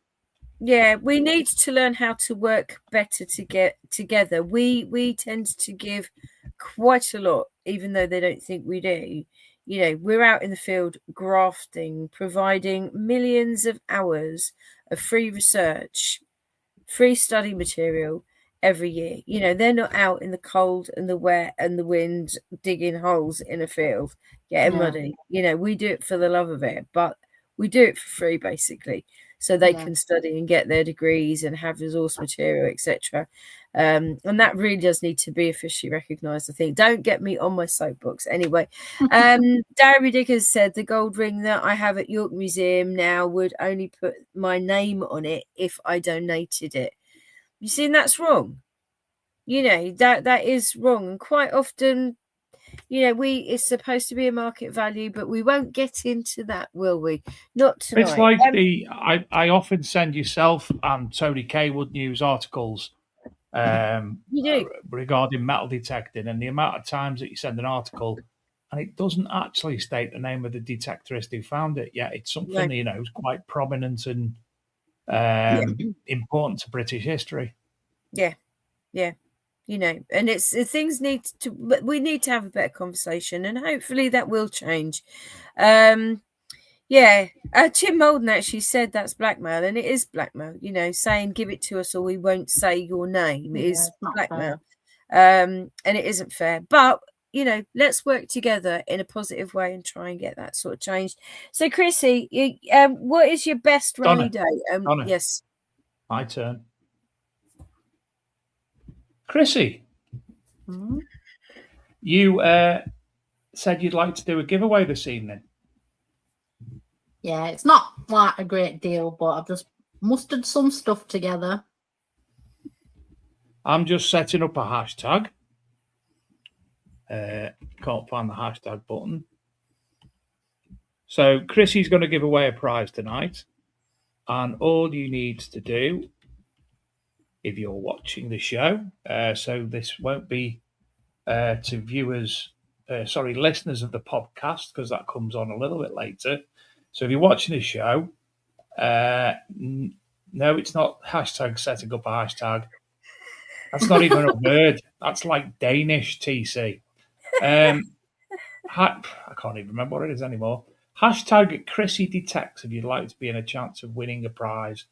Yeah, we need to learn how to work better to get together. We tend to give quite a lot, even though they don't think we do. We're out in the field grafting, providing millions of hours of free research, free study material every year. They're not out in the cold and the wet and the wind digging holes in a field, getting muddy. We do it for the love of it, but we do it for free, basically, so they can study and get their degrees and have resource material, etc. And that really does need to be officially recognised, I think. Don't get me on my soapbox. Anyway, Darry Dickers said the gold ring that I have at York Museum now would only put my name on it if I donated it. You see, and that's wrong. That is wrong. And quite often, it's supposed to be a market value, but we won't get into that, will we? Not tonight. It's like I often send yourself and Tony Kaywood news articles regarding metal detecting, and the amount of times that you send an article and it doesn't actually state the name of the detectorist who found it, yet it's something is quite prominent and important to British history. Yeah. And things we need to have a better conversation, and hopefully that will change. Tim Molden actually said that's blackmail, and it is blackmail. Saying give it to us or we won't say your name is blackmail, and it isn't fair. But let's work together in a positive way and try and get that sort of changed. So, Chrissy, what is your best rally day? Yes, my turn. Chrissy, you said you'd like to do a giveaway this evening. Yeah, it's not like a great deal, but I've just mustered some stuff together. I'm just setting up a hashtag. Can't find the hashtag button. So Chrissy's going to give away a prize tonight, and all you need to do, if you're watching the show, so this won't be to viewers, listeners of the podcast, because that comes on a little bit later. So if you're watching the show, no, it's not hashtag setting up a hashtag. That's not even a word. That's like Danish, TC. I can't even remember what it is anymore. Hashtag Chrissy Detects if you'd like to be in a chance of winning a prize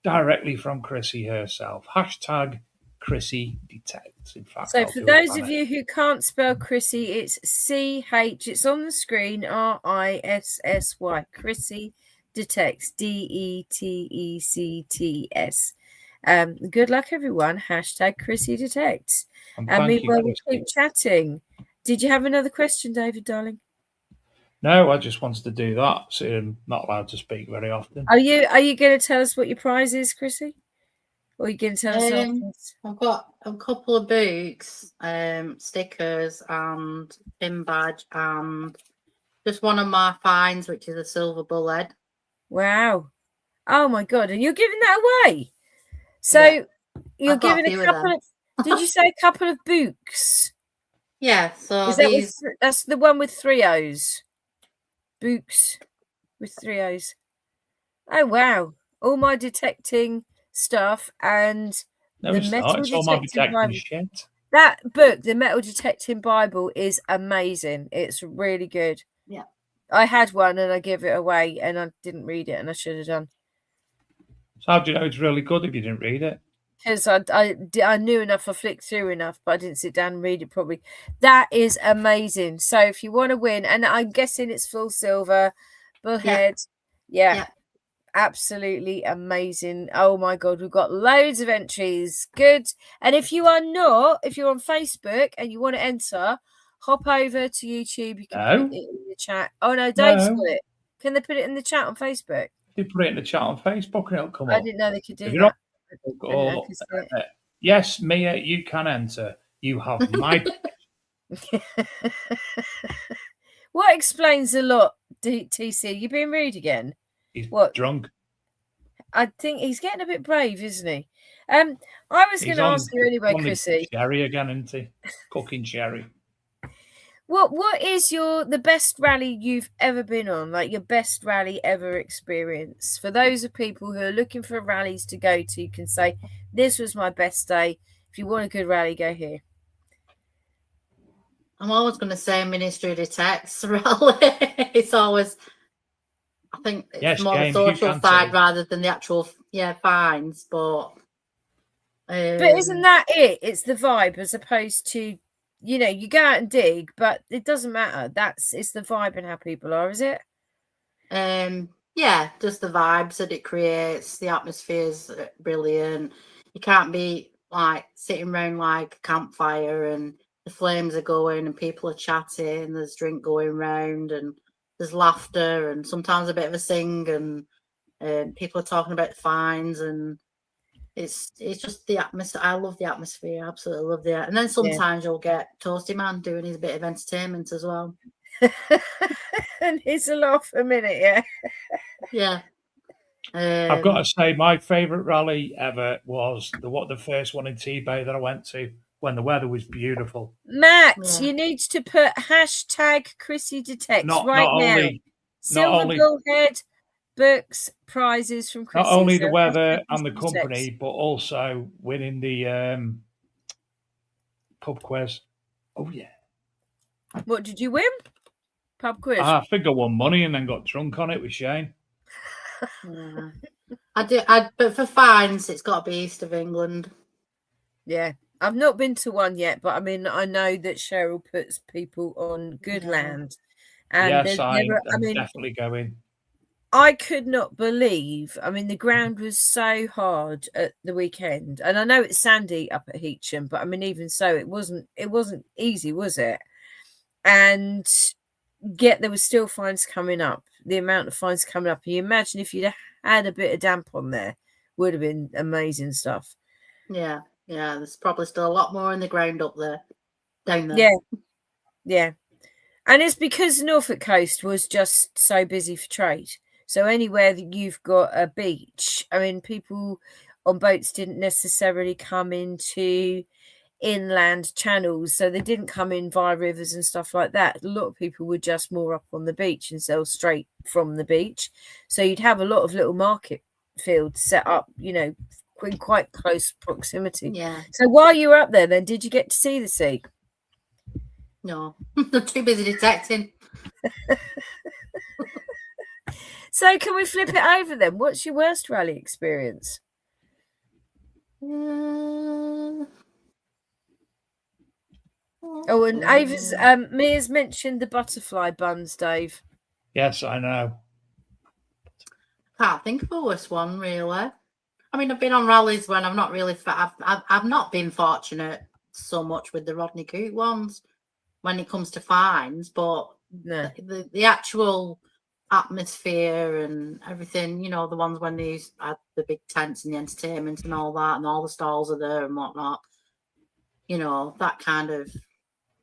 directly from Chrissy herself. Hashtag Chrissy Detects. In fact, so for those of you who can't spell Chrissy, it's CH. It's on the screen. RISSY. Chrissy Detects. DETECTS. Good luck, everyone. Hashtag Chrissy Detects. And meanwhile, we'll keep chatting. Did you have another question, David, darling? No, I just wanted to do that. So I'm not allowed to speak very often. Are you going to tell us what your prize is, Chrissy? Or are you going to tell us afterwards? I've got a couple of books, stickers and pin badge, and just one of my finds, which is a silver bullet. Wow. Oh my God. And you're giving that away? So you're giving a couple of, did you say a couple of books? Yeah. So is that that's the one with 3 O's. Books with 3 O's. Oh wow. All my detecting stuff and no, it's not. It's all my detecting shit. That book, the Metal Detecting Bible, is amazing. It's really good. Yeah. I had one and I gave it away and I didn't read it and I should have done. So how do you know it's really good if you didn't read it? Because I knew enough, I flicked through enough, but I didn't sit down and read it properly. That is amazing. So if you want to win, and I'm guessing it's full silver, bullhead, yeah. Absolutely amazing. Oh my God, we've got loads of entries. Good. And if you're on Facebook and you want to enter, hop over to YouTube. You can put it in the chat. Oh no, don't put it. Can they put it in the chat on Facebook? They put it in the chat on Facebook and it'll come up. I didn't know they could do that. Yes, Mia, you can enter. You have my. What explains a lot, TC? You being rude again? He's drunk. I think he's getting a bit brave, isn't he? I was going to ask you anyway, Chrissy. Sherry again, isn't he? Cooking sherry. What is the best rally you've ever been on? Like your best rally ever experience? For those of people who are looking for rallies to go to, you can say, this was my best day. If you want a good rally, go here. I'm always going to say Ministry Detects rally. It's always, I think it's more the social side rather than the actual fines. But isn't that it? It's the vibe as opposed to, you go out and dig, but it doesn't matter. It's the vibe and how people are, is it? Yeah, just the vibes that it creates. The atmosphere's brilliant. You can't be like sitting around like a campfire and the flames are going and people are chatting. There's drink going round and there's laughter and sometimes a bit of a sing and people are talking about the fines and it's just the atmosphere. I love the atmosphere. I absolutely love that. And then sometimes you'll get Toasty Man doing his bit of entertainment as well. And it's a laugh a minute, yeah. I've got to say, my favourite rally ever was the first one in T-Bay that I went to when the weather was beautiful. Matt, you need to put hashtag Chrissy Detects now. Silver bullhead, books, prizes from Chrissy. Not only the weather and the company, but also winning the pub quiz. Oh, yeah. What did you win? Pub quiz? I think I won money and then got drunk on it with Shane. Yeah. But for fines, it's got to be east of England. Yeah. I've not been to one yet, but I mean, I know that Cheryl puts people on good land. And yes, I'm definitely going. I could not believe, the ground was so hard at the weekend. And I know it's sandy up at Heacham, but even so, it wasn't easy, was it? And yet there was still fines coming up. The amount of fines coming up. And you imagine if you'd had a bit of damp on there, would have been amazing stuff. Yeah. Yeah, there's probably still a lot more in the ground up there, down there. Yeah. And it's because Norfolk coast was just so busy for trade. So anywhere that you've got a beach, people on boats didn't necessarily come into inland channels. So they didn't come in via rivers and stuff like that. A lot of people were just more up on the beach and sell straight from the beach. So you'd have a lot of little market fields set up, in quite close proximity. Yeah. So while you were up there, then did you get to see the sea? No, I'm too busy detecting. So can we flip it over then? What's your worst rally experience? Oh, and Ava's Mia's mentioned the butterfly buns, Dave. Yes, I know. Can't think of a worse one, really. I mean, I've been on rallies when I've not really. I've not been fortunate so much with the Rodney Coote ones when it comes to fines, but No. the actual atmosphere and everything, you know, the ones when these had the big tents and the entertainment and all that, and all the stalls are there and whatnot, you know, that kind of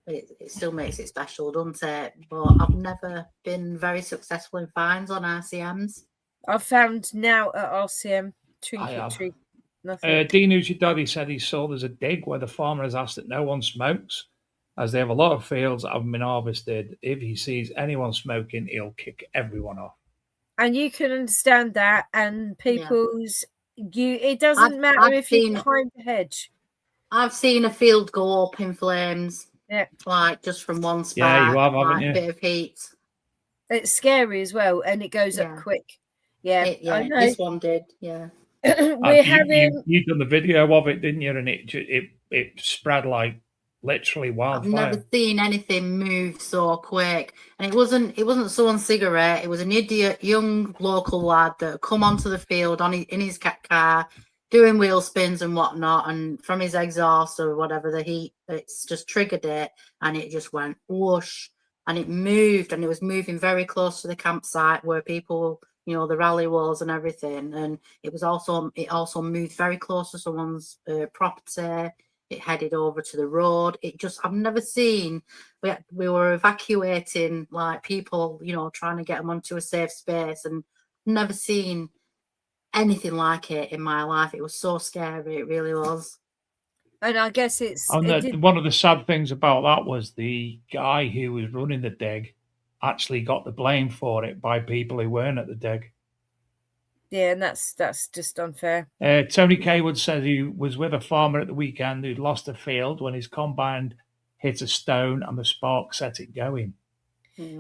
it still makes it special, doesn't it? But I've never been very successful in fines on RCMs. I've found now at RCM nothing. Dean Who's Your Daddy said he saw there's a dig where the farmer has asked that no one smokes, as they have a lot of fields that haven't been harvested. If he sees anyone smoking, he'll kick everyone off. And you can understand that, and people's it doesn't matter if you're behind the hedge. I've seen a field go up in flames. Yeah, like just from one spark. Yeah, you have, haven't you? A bit of heat. It's scary as well, and it goes up quick. Yeah, I know. This one did. Yeah, you've done the video of it, didn't you? And it spread like literally wildfire. I've never seen anything move so quick, and it wasn't someone's cigarette. It was an idiot young local lad that come onto the field in his car, doing wheel spins and whatnot, and from his exhaust or whatever, the heat, it's just triggered it, and it just went whoosh, and it moved, and it was moving very close to the campsite where people, you know, the rally was and everything, and it also moved very close to someone's property. It headed over to the road. I've never seen, we were evacuating like people, you know, trying to get them onto a safe space, and never seen anything like it in my life. It was so scary. It really was. And I guess one of the sad things about that was the guy who was running the dig actually got the blame for it by people who weren't at the dig. Yeah, and that's just unfair. Tony Kaywood said he was with a farmer at the weekend who'd lost a field when his combine hit a stone and the spark set it going.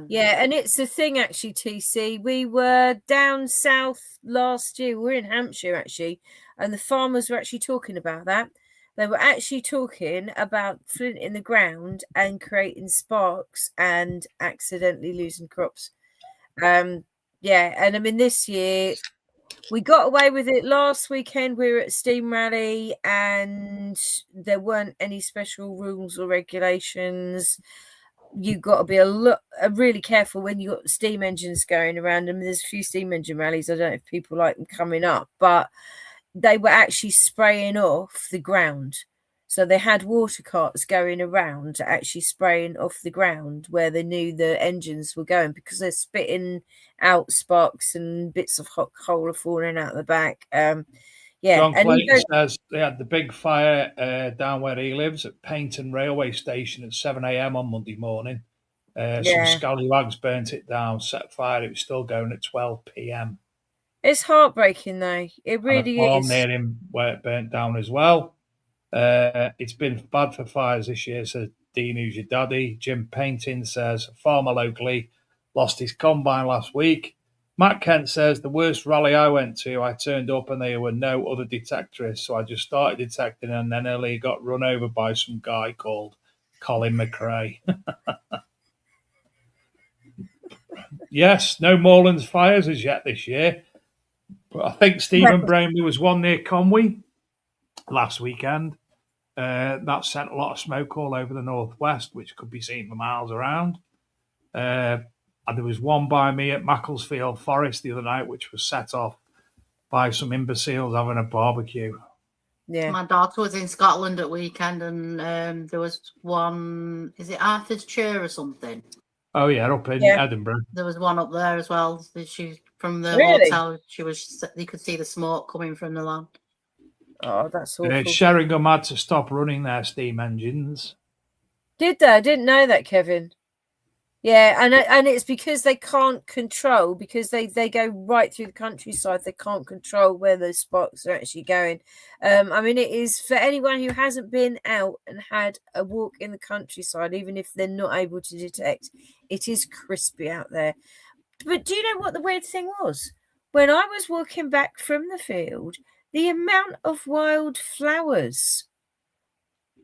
Yeah, and it's the thing, actually, TC. We were down south last year. We were in Hampshire, actually, and the farmers were actually talking about that. They were actually talking about flint in the ground and creating sparks and accidentally losing crops. Yeah, and I mean, this year we got away with it. Last weekend we were at Steam Rally and there weren't any special rules or regulations. You've got to be really careful when you've got steam engines going around. I mean, there's a few steam engine rallies. I don't know if people like them coming up, but they were actually spraying off the ground. So they had water carts going around actually spraying off the ground where they knew the engines were going, because they're spitting out sparks and bits of hot coal are falling out the back. John Clayton says they had the big fire down where he lives at Paignton Railway Station at 7 a.m. on Monday morning. Some scallywags burnt it down, set fire. It was still going at 12 p.m. It's heartbreaking, though. It really and a farm is. near him where it burnt down as well. It's been bad for fires this year, says Dean Who's Your Daddy. Jim Painting says a farmer locally lost his combine last week. Matt Kent says the worst rally I went to, I turned up and there were no other detectorists, so I just started detecting and then nearly got run over by some guy called Colin McRae. Yes, no Morelands fires as yet this year, but I think Stephen Brainley was one near Conwy last weekend. That sent a lot of smoke all over the northwest, which could be seen for miles around. And there was one by me at Macclesfield Forest the other night, which was set off by some imbeciles having a barbecue. Yeah, my daughter was in Scotland at weekend, and there was one. Is it Arthur's Chair or something? Oh yeah, up in Edinburgh. There was one up there as well. She from the hotel. You could see the smoke coming from the land. Oh, that's awful. Sheringham had to stop running their steam engines. Did they? I didn't know that, Kevin. Yeah, and it's because they can't control, because they go right through the countryside. They can't control where those sparks are actually going. I mean, it is for anyone who hasn't been out and had a walk in the countryside, even if they're not able to detect, it is crispy out there. But do you know what the weird thing was? When I was walking back from the field, the amount of wild flowers.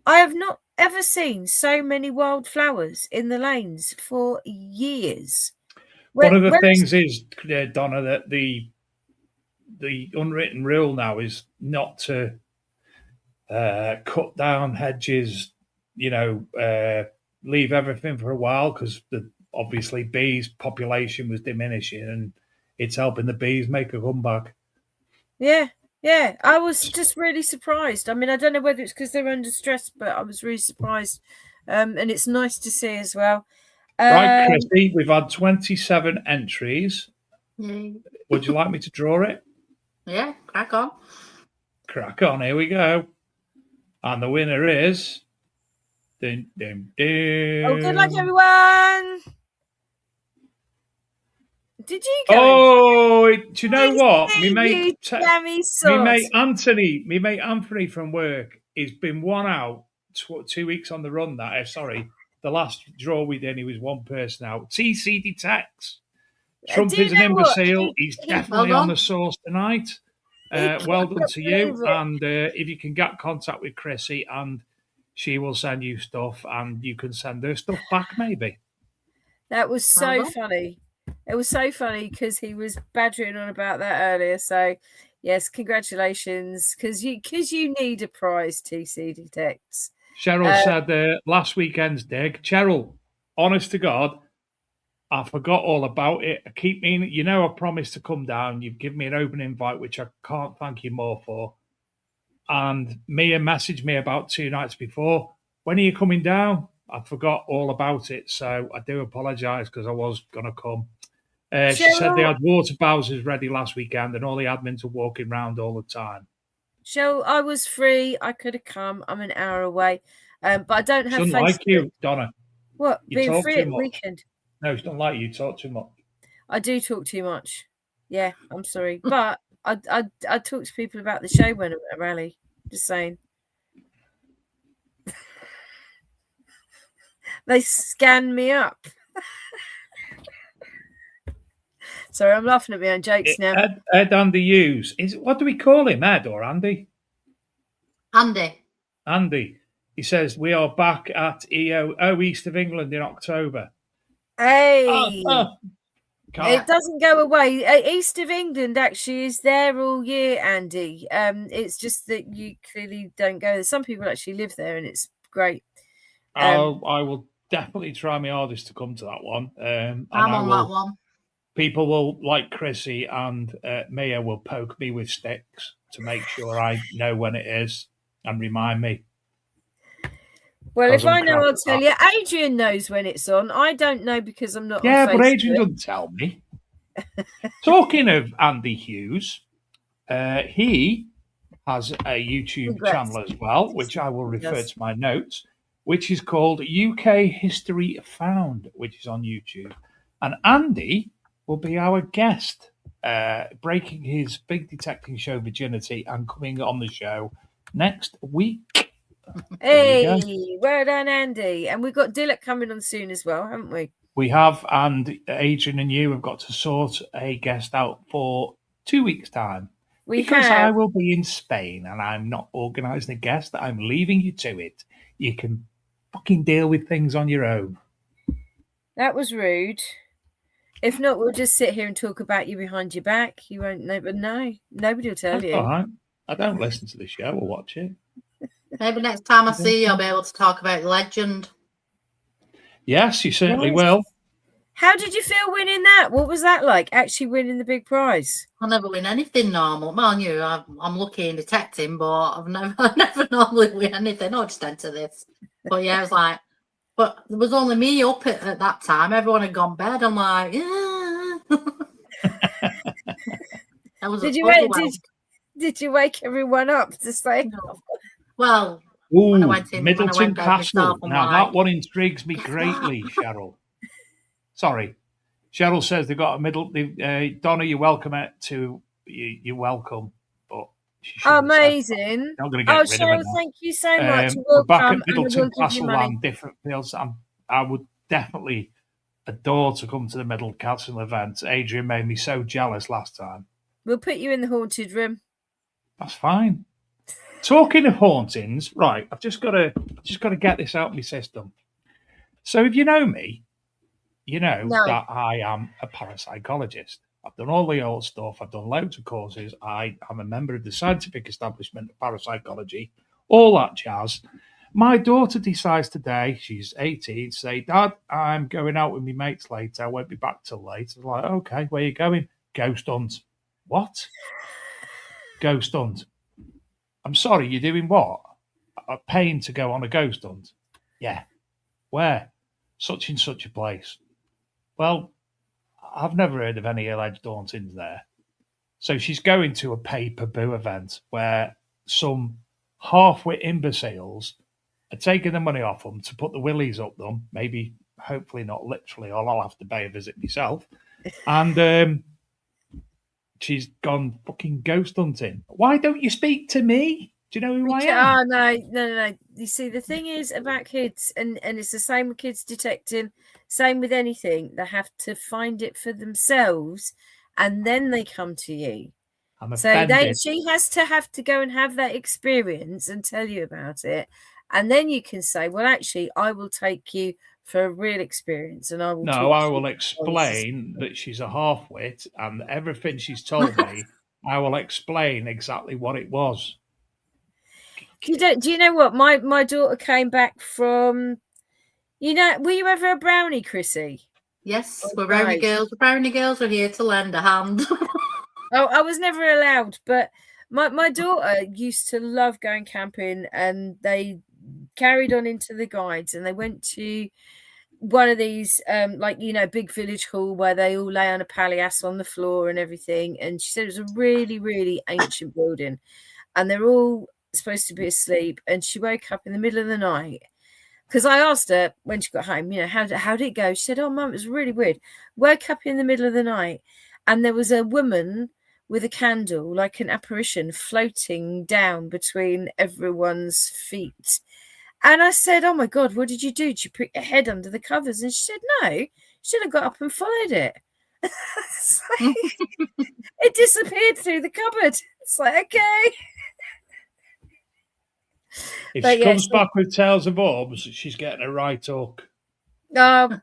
I have not ever seen so many wildflowers in the lanes for years. One of the things is, Donna, that the unwritten rule now is not to cut down hedges, leave everything for a while, because obviously bees population was diminishing, and it's helping the bees make a comeback. Yeah, I was just really surprised. I mean, I don't know whether it's because they're under stress, but I was really surprised. And it's nice to see as well. Right, Chrissy, we've had 27 entries. Yay. Would you like me to draw it? Yeah, crack on. Crack on, here we go. And the winner is... Dun, dun, dun. Oh, good luck, everyone! Did you go? Oh, do you know what? Me mate Anthony from work, he's been one out 2 weeks on the run. The last draw we did, he was one person out. TC Detects. Trump is an imbecile. He's definitely on the source tonight. Well done to you. And if you can get contact with Chrissy, and she will send you stuff, and you can send her stuff back, maybe. That was so funny. It was so funny because he was badgering on about that earlier. So, yes, congratulations, because you need a prize, TC Detects. Cheryl said last weekend's dig. Cheryl, honest to God, I forgot all about it. I keep meaning, I promised to come down. You've given me an open invite, which I can't thank you more for. And Mia messaged me about 2 nights before. When are you coming down? I forgot all about it. So I do apologise, because I was going to come. She said they had water bowsers ready last weekend, and all the admins are walking around all the time. Cheryl, I was free. I could have come. I'm an hour away. But I don't have Facebook. Like you, Donna. What? You being talk free too at the much. weekend? No, she don't like you. Talk too much. I do talk too much. Yeah, I'm sorry. But I talk to people about the show when I'm at a rally. Just saying. They scan me up. Sorry, I'm laughing at my own jokes now. Ed Andy Hughes. What do we call him, Ed or Andy? Andy. He says, we are back at East of England in October. Hey! It doesn't go away. East of England actually is there all year, Andy. It's just that you clearly don't go there. Some people actually live there, and it's great. I will definitely try my hardest to come to that one. I'm on that one. People will, like Chrissy and Mia, will poke me with sticks to make sure I know when it is and remind me. Well, if I know, I'll tell you. Adrian knows when it's on. I don't know because I'm not on Facebook. Yeah, but Adrian doesn't tell me. Talking of Andy Hughes, he has a YouTube channel as well, which I will refer to my notes, which is called UK History Found, which is on YouTube. And Andy will be our guest, breaking his big detecting show virginity and coming on the show next week. Hey, well done, Andy. And we've got Dilek coming on soon as well, haven't we? We have, and Adrian and you have got to sort a guest out for 2 weeks' time. Because I will be in Spain and I'm not organising a guest, I'm leaving you to it. You can fucking deal with things on your own. That was rude. If not, we'll just sit here and talk about you behind your back. You won't never know. Nobody will tell you. All right. I don't listen to the show or watch it. Maybe next time I see you, I'll be able to talk about Legend. Yes, you certainly will. How did you feel winning that? What was that like, actually winning the big prize? I never win anything normal. Mind you, I'm lucky in detecting, but I never normally win anything. I just enter this. But yeah, I was like, but there was only me up at that time. Everyone had gone bed. I'm like, yeah. Did you wake everyone up to say? No. Well, Middleton Castle. Now that one intrigues me greatly, Cheryl. Sorry. Cheryl says they've got a middle. Donna, you're welcome to. You're welcome, but amazing. Not going to get rid Cheryl, of it. thank you so much. We're back at and I will Middleton give you money. Castleland, different fields. I would definitely adore to come to the Middle Castle event. Adrian made me so jealous last time. We'll put you in the haunted room. That's fine. Talking of hauntings, right? I've just got to get this out of my system. So, if you know me, you know that I am a parapsychologist. I've done all the old stuff. I've done loads of courses. I am a member of the scientific establishment of parapsychology, all that jazz. My daughter decides today, she's 18, to say, Dad, I'm going out with my mates later. I won't be back till late. I was like, okay, where are you going? Ghost hunt. What? Ghost hunt. I'm sorry, you're doing what? I'm paying to go on a ghost hunt. Yeah. Where? Such and such a place. Well, I've never heard of any alleged hauntings there. So she's going to a pay-per-view event where some half-wit imbeciles are taking the money off them to put the willies up them, maybe, hopefully not literally, or I'll have to pay a visit myself. And she's gone fucking ghost hunting. Why don't you speak to me? Do you know who I am? Oh, no. You see, the thing is about kids, and it's the same with kids detecting, same with anything. They have to find it for themselves, and then they come to you. She has to have to go and have that experience and tell you about it. And then you can say, well, actually, I will take you for a real experience, and I will. No, I will explain that she's a half-wit, and everything she's told me, I will explain exactly what it was. Do you know what? My daughter came back from, were you ever a brownie, Chrissy? Yes, we're brownie girls. The brownie girls are here to lend a hand. Oh, I was never allowed, but my daughter used to love going camping, and they carried on into the guides, and they went to one of these big village hall where they all lay on a palliasse on the floor and everything. And she said it was a really, really ancient building, and they're all supposed to be asleep. And she woke up in the middle of the night, because I asked her when she got home, how did it go? She said, oh, Mum, it was really weird. Woke up in the middle of the night, and there was a woman with a candle, like an apparition, floating down between everyone's feet. And I said, oh, my God, what did you do? Did you put your head under the covers? And she said, no, she should have got up and followed it. It disappeared through the cupboard. It's like, okay. If she comes back with tales of orbs, she's getting a right hook. Well,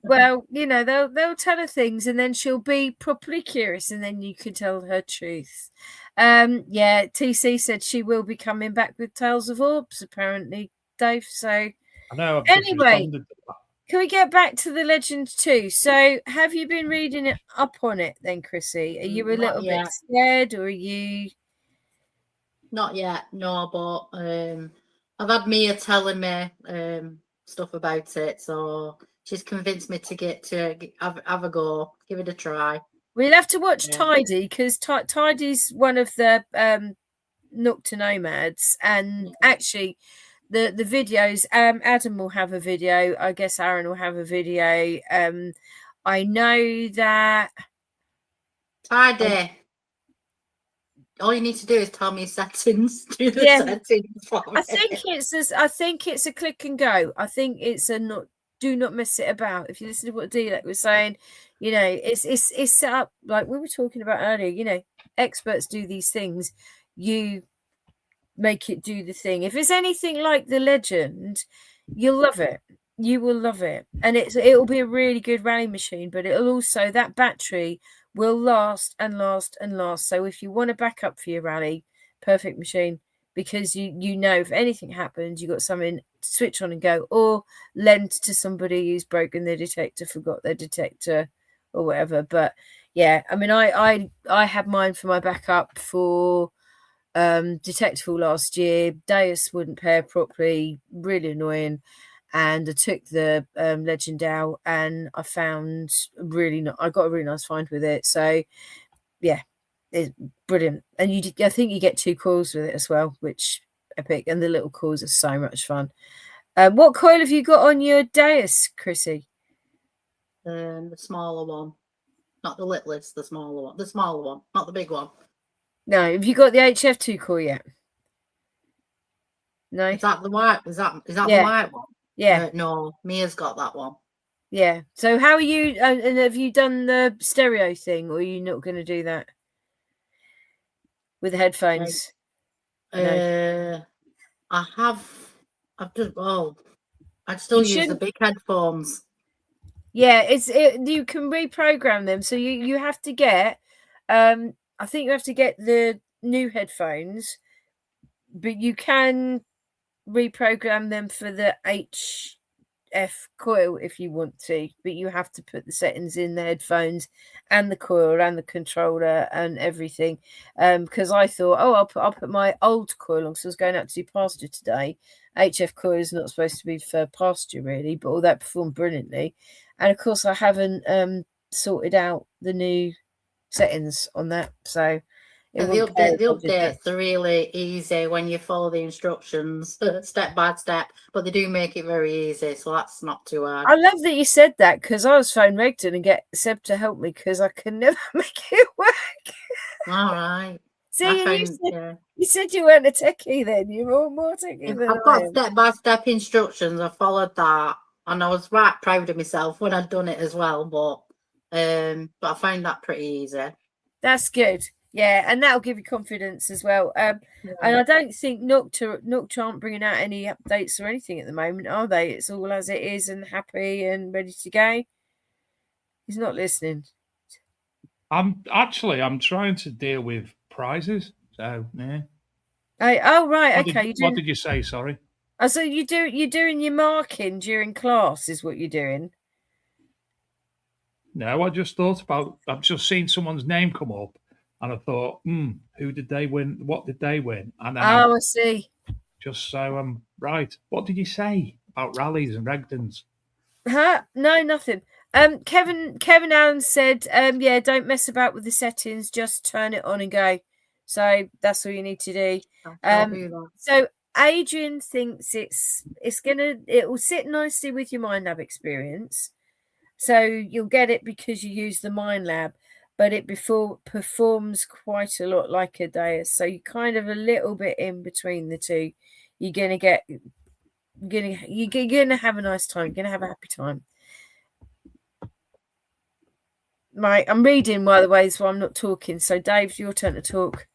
they'll tell her things, and then she'll be properly curious, and then you can tell her truth. TC said she will be coming back with tales of orbs, apparently, Dave. So I know. Anyway, can we get back to the legend too? So, have you been reading it up on it then, Chrissy? Are you a little bit scared, or are you? Not yet, no. But I've had Mia telling me stuff about it, so she's convinced me to have a go, give it a try. We'll have to watch Tidy, because Tidy's one of the Nocta Nomads, and actually the videos. Adam will have a video. I guess Aaron will have a video. I know that Tidy. All you need to do is tell me settings. Do the settings for me. I think it's a click and go. I think it's a do not mess it about. If you listen to what Dilek was saying, it's set up like we were talking about earlier. Experts do these things. You make it do the thing. If it's anything like the legend, you'll love it. You will love it, and it'll be a really good rally machine. But it'll also, that battery will last and last and last. So if you want to back up for your rally, perfect machine, because you know if anything happens, you got something to switch on and go, or lend to somebody who's broken their detector, forgot their detector, or whatever. But yeah, I mean, I had mine for my backup for Detectable last year. Deus wouldn't pair properly, really annoying. And I took the legend out, and I found I got a really nice find with it. So yeah, it's brilliant. And I think you get 2 coils with it as well, which epic. And the little coils are so much fun. What coil have you got on your Deus, Chrissy? The smaller one. Not the littlest, the smaller one. The smaller one, not the big one. No, have you got the HF2 coil yet? No. Is that the white? Is that Yeah. the white one? Yeah. No, Mia's got that one. Yeah. So how are you? And have you done the stereo thing, or are you not going to do that with the headphones? No. I have. I've just. Oh, I'd still use the big headphones. Yeah, you can reprogram them. So you have to get. I think you have to get the new headphones, but you can reprogram them for the HF coil if you want to, but you have to put the settings in the headphones and the coil and the controller and everything. Because I thought, I'll put my old coil on, because I was going out to do pasture today. HF coil is not supposed to be for pasture really, but all that performed brilliantly. And of course I haven't sorted out the new settings on that, so the updates are really easy when you follow the instructions step by step, but they do make it very easy, so that's not too hard. I love that you said that, because I was phone Regden and get Seb to help me, because I can never make it work. All right. See, you said you weren't a techie then. You're all more techie than I've got step by step instructions. I followed that, and I was right proud of myself when I'd done it as well. But I found that pretty easy. That's good. Yeah, and that'll give you confidence as well. And I don't think Nocta aren't bringing out any updates or anything at the moment, are they? It's all as it is and happy and ready to go. He's not listening. I'm trying to deal with prizes. So yeah. Oh right, What did you say? Sorry. Oh, so you're doing your marking during class, is what you're doing? No, I just thought about. I've just seen someone's name come up, and I thought, who did they win? What did they win? And then I see. Just so right. What did you say about rallies and Regdens? No, nothing. Kevin Allen said, yeah, don't mess about with the settings, just turn it on and go. So that's all you need to do. So Adrian thinks it will sit nicely with your Mind Lab experience. So you'll get it because you use the Mind Lab, but it performs quite a lot like a Deus. So you're kind of a little bit in between the two. You're gonna have a nice time. You're gonna have a happy time. Right, I'm reading, by the way, so I'm not talking. So Dave, your turn to talk.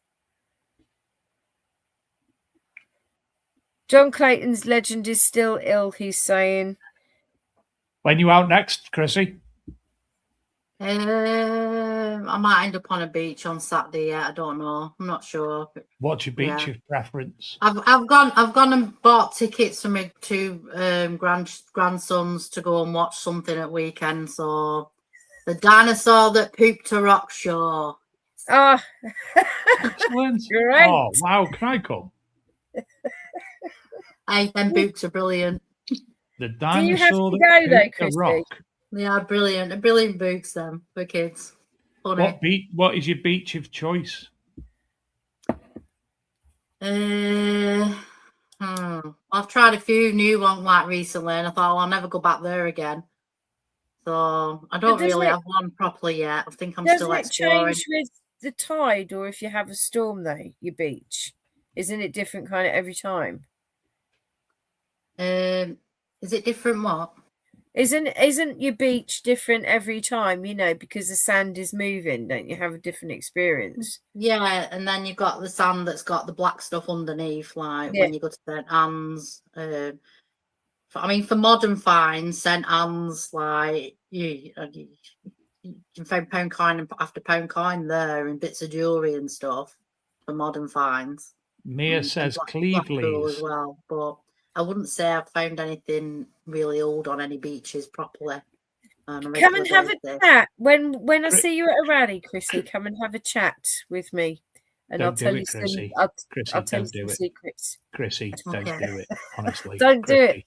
John Clayton's legend is still ill, he's saying. When you out next, Chrissy? I might end up on a beach on Saturday. I don't know. I'm not sure. What's your beach of preference? I've gone and bought tickets for my two grandsons to go and watch something at weekend. So the dinosaur that pooped a rock show. Oh, excellent! Great. Oh wow! Can I come? Them books are brilliant. The dinosaur. Do you have to go though, Chrissy? They are brilliant. They're brilliant books, them, for kids. Funny. What is your beach of choice? I've tried a few new ones like recently, and I thought, I'll never go back there again. So I don't really have one properly yet. I think I'm still exploring. Does it change with the tide, or if you have a storm though, your beach? Isn't it different kind of every time? Is it different what? Isn't your beach different every time, because the sand is moving? Don't you have a different experience? Yeah, and then you've got the sand that's got the black stuff underneath, like when you go to St. Anne's. For modern finds, St. Anne's, like you can find pound coin after pound coin there and bits of jewellery and stuff for modern finds. Mia says Cleveland as well, but I wouldn't say I've found anything really old on any beaches properly. Come and have a chat when I see you at a rally, Chrissy. Come and have a chat with me, and I'll tell you some. I'll tell you some secrets. Chrissy, don't do it. Honestly, don't do it.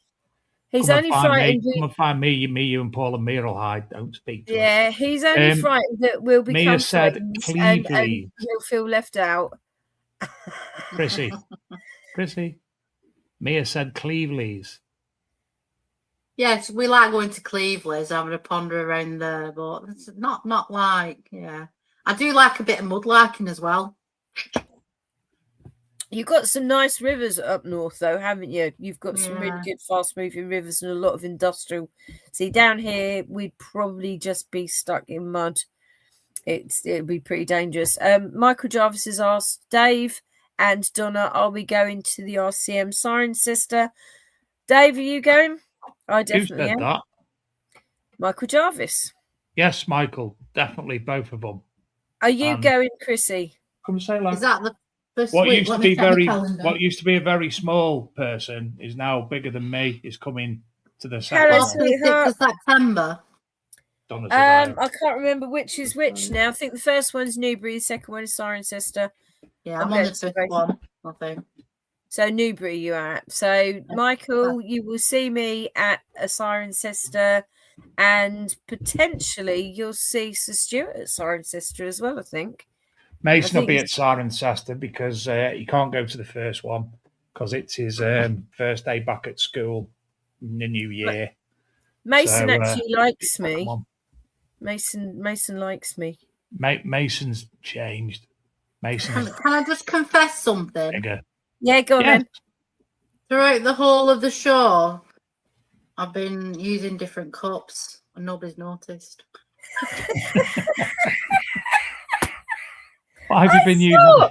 He's only frightened. Come and find me, you and Paul and Mia will hide. Don't speak to us. He's only frightened that we'll become Mia said friends and he'll feel left out. Chrissy. Mia said Cleveland's. Yes, we like going to Cleveland's, having a ponder around there, but it's not like, yeah. I do like a bit of mudlarking as well. You've got some nice rivers up north, though, haven't you? You've got some really good, fast-moving rivers and a lot of industrial. See, down here, we'd probably just be stuck in mud. It'd be pretty dangerous. Michael Jarvis has asked, Dave and Donna, are we going to the RCM Siren Sister? Dave, are you going? I definitely am. That? Michael Jarvis. Yes, Michael, definitely both of them. Are you going, Chrissy? Come say like. Is that the first what week? used to be a very small person is now bigger than me. Is coming to the second. Hello, sweetheart. It's September. I can't remember which is which now. I think the first one's Newbury, the second one is Siren Sister. Yeah, I'm on the fifth one, I think. So Newbury you are at. So Michael, you will see me at a Siren Sister, and potentially you'll see Sir Stuart at Siren Sister as well, I think. Mason will be at Siren Sister because he can't go to the first one because it's his first day back at school in the new year. Mason actually likes me. Mason likes me. Mason's changed. Can I just confess something? Yeah, go on then. Throughout the whole of the show, I've been using different cups and nobody's noticed. What have you been using?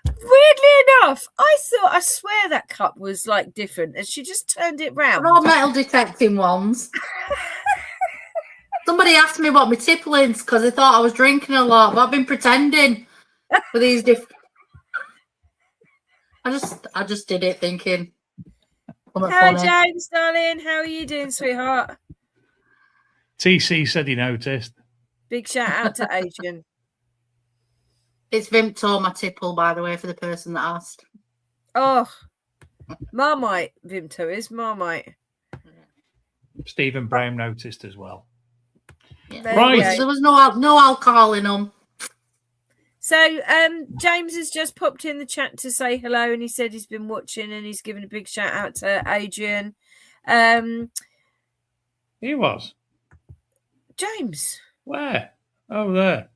Weirdly enough, I swear that cup was like different, and she just turned it round. They're all metal detecting ones. Somebody asked me what my tipple is because they thought I was drinking a lot, but I've been pretending for these different. I just did it thinking. Hi, James, darling. How are you doing, sweetheart? TC said he noticed. Big shout out to Adrian. It's Vimto, my tipple, by the way, for the person that asked. Oh, Marmite. Vimto is Marmite. Stephen Brown noticed as well. Yeah. Right. There was no alcohol in them. So James has just popped in the chat to say hello, and he said he's been watching and he's given a big shout out to Adrian. He was. James. Where? Oh, there.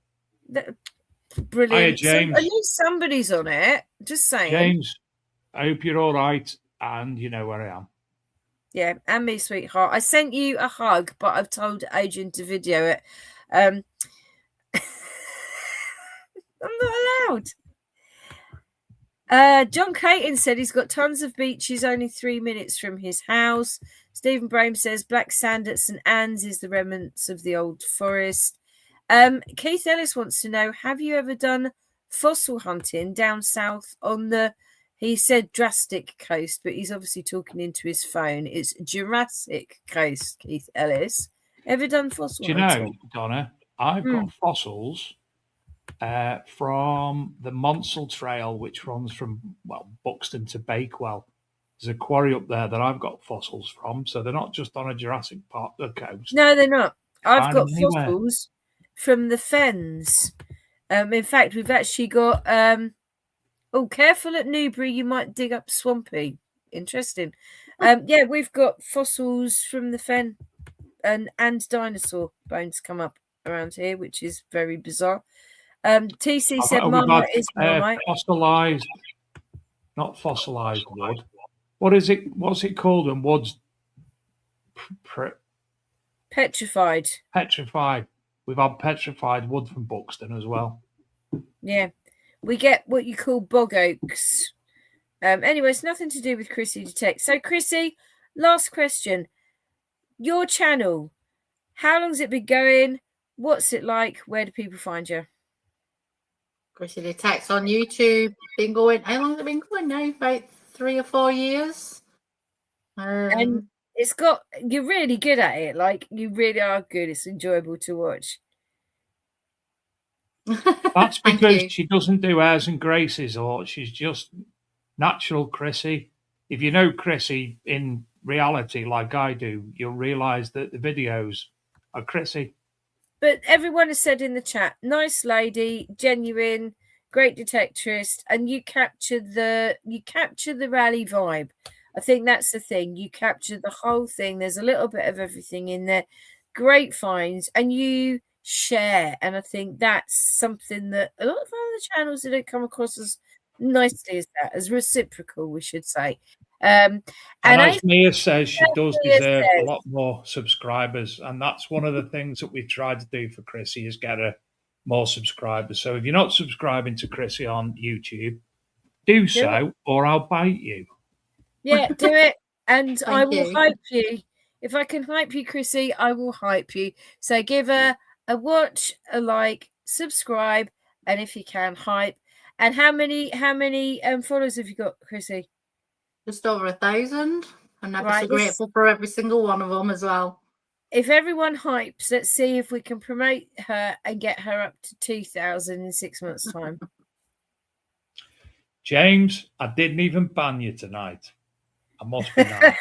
Brilliant. Hiya, James. So, at least somebody's on it. Just saying. James, I hope you're all right, and you know where I am. Yeah, and me, sweetheart. I sent you a hug, but I've told Adrian to video it. I'm not allowed. John Clayton said he's got tons of beaches only 3 minutes from his house. Stephen Brame says Black Sand at St Anne's is the remnants of the old forest. Keith Ellis wants to know, have you ever done fossil hunting down south on the, he said drastic coast, but he's obviously talking into his phone. It's Jurassic Coast, Keith Ellis. Ever done fossil hunting? Do you know, Donna, I've got fossils from the Monsell Trail, which runs from, Buxton to Bakewell. There's a quarry up there that I've got fossils from, so they're not just on a Jurassic Park coast. No, they're not. I've got fossils from the Fens. In fact, we've actually got... careful at Newbury, you might dig up Swampy. Interesting. We've got fossils from the Fen and dinosaur bones come up around here, which is very bizarre. TC said Marmite is Marmite. Fossilized, not fossilized wood. What is it? What's it called when wood's petrified? Petrified. We've had petrified wood from Buxton as well. Yeah. We get what you call bog oaks. Anyway, it's nothing to do with Chrissy Detects. So, Chrissy, last question. Your channel, how long's it been going? What's it like? Where do people find you? Chrissy Detects on YouTube. Been going. How long has it been going now? About 3 or 4 years. And it's got. You're really good at it. Like, you really are good. It's enjoyable to watch. That's because she doesn't do airs and graces, or she's just natural Chrissy. If you know Chrissy in reality like I do, you'll realise that the videos are Chrissy. But everyone has said in the chat, nice lady, genuine, great detectorist, and you capture the rally vibe. I think that's the thing. You capture the whole thing. There's a little bit of everything in there. Great finds, and you share. And I think that's something that a lot of other channels that don't come across as nicely as that, as reciprocal, we should say. And as Mia says, she does deserve a lot more subscribers, and that's one of the things that we've tried to do for Chrissy is get her more subscribers. So if you're not subscribing to Chrissy on YouTube, do so, or I'll bite you. Yeah, do it, and I will hype you. If I can hype you, Chrissy, I will hype you. So give her a watch, a like, subscribe, and if you can, hype. And how many followers have you got, Chrissy? Just over 1,000. And I'm so grateful for every single one of them as well. If everyone hypes, let's see if we can promote her and get her up to 2,000 in 6 months' time. James, I didn't even ban you tonight. I must be nice.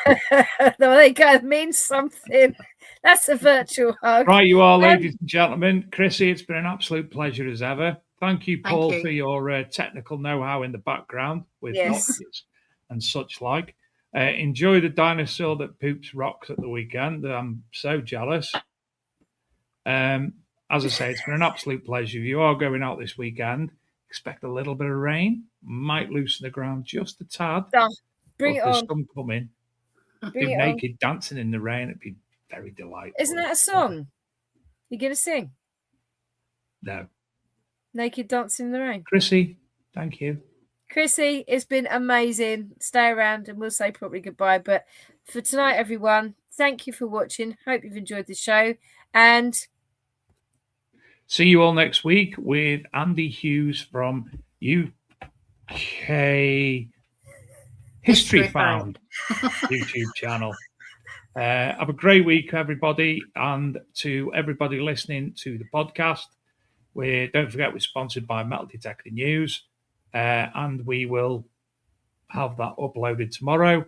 No, they go means something. That's a virtual hug. Right, you are, ladies and gentlemen. Chrissy, it's been an absolute pleasure as ever. Thank you, Paul, for your technical know-how in the background with doctors and such like. Enjoy the dinosaur that poops rocks at the weekend. I'm so jealous. As I say, it's been an absolute pleasure. If you are going out this weekend, expect a little bit of rain. Might loosen the ground just a tad. Bring it on. There's some coming. Bring naked dancing in the rain. It'd be very delightful. Isn't that a song? You're going to sing? No. Naked dancing in the rain. Chrissy, thank you. Chrissy, it's been amazing. Stay around and we'll say probably goodbye. But for tonight, everyone, thank you for watching. Hope you've enjoyed the show. And see you all next week with Andy Hughes from UK History Found YouTube channel. Have a great week, everybody. And to everybody listening to the podcast, don't forget we're sponsored by Metal Detector News. And we will have that uploaded tomorrow.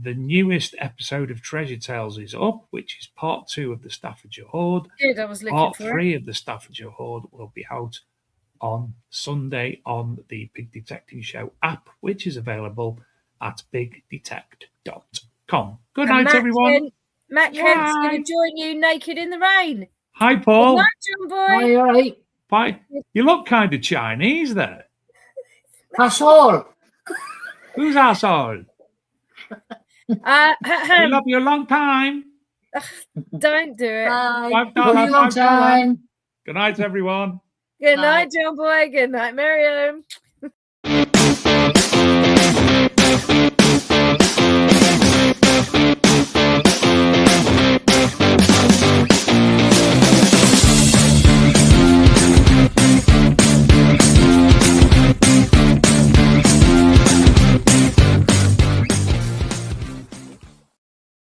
The newest episode of Treasure Tales is up, which is part 2 of the Staffordshire Horde. Good, I was looking part for 3 of the Staffordshire Horde will be out on Sunday on the Big Detecting Show app, which is available at bigdetect.com. Good night, everyone. Matt Kent's going to join you naked in the rain. Hi, Paul. Good night, John Boy. Hi, all right. Bye. You look kind of Chinese there. Asshole. Who's asshole? We love you a long time. Don't do it. Bye. Long time. Good night, everyone. Good night, John Boy. Good night, Miriam.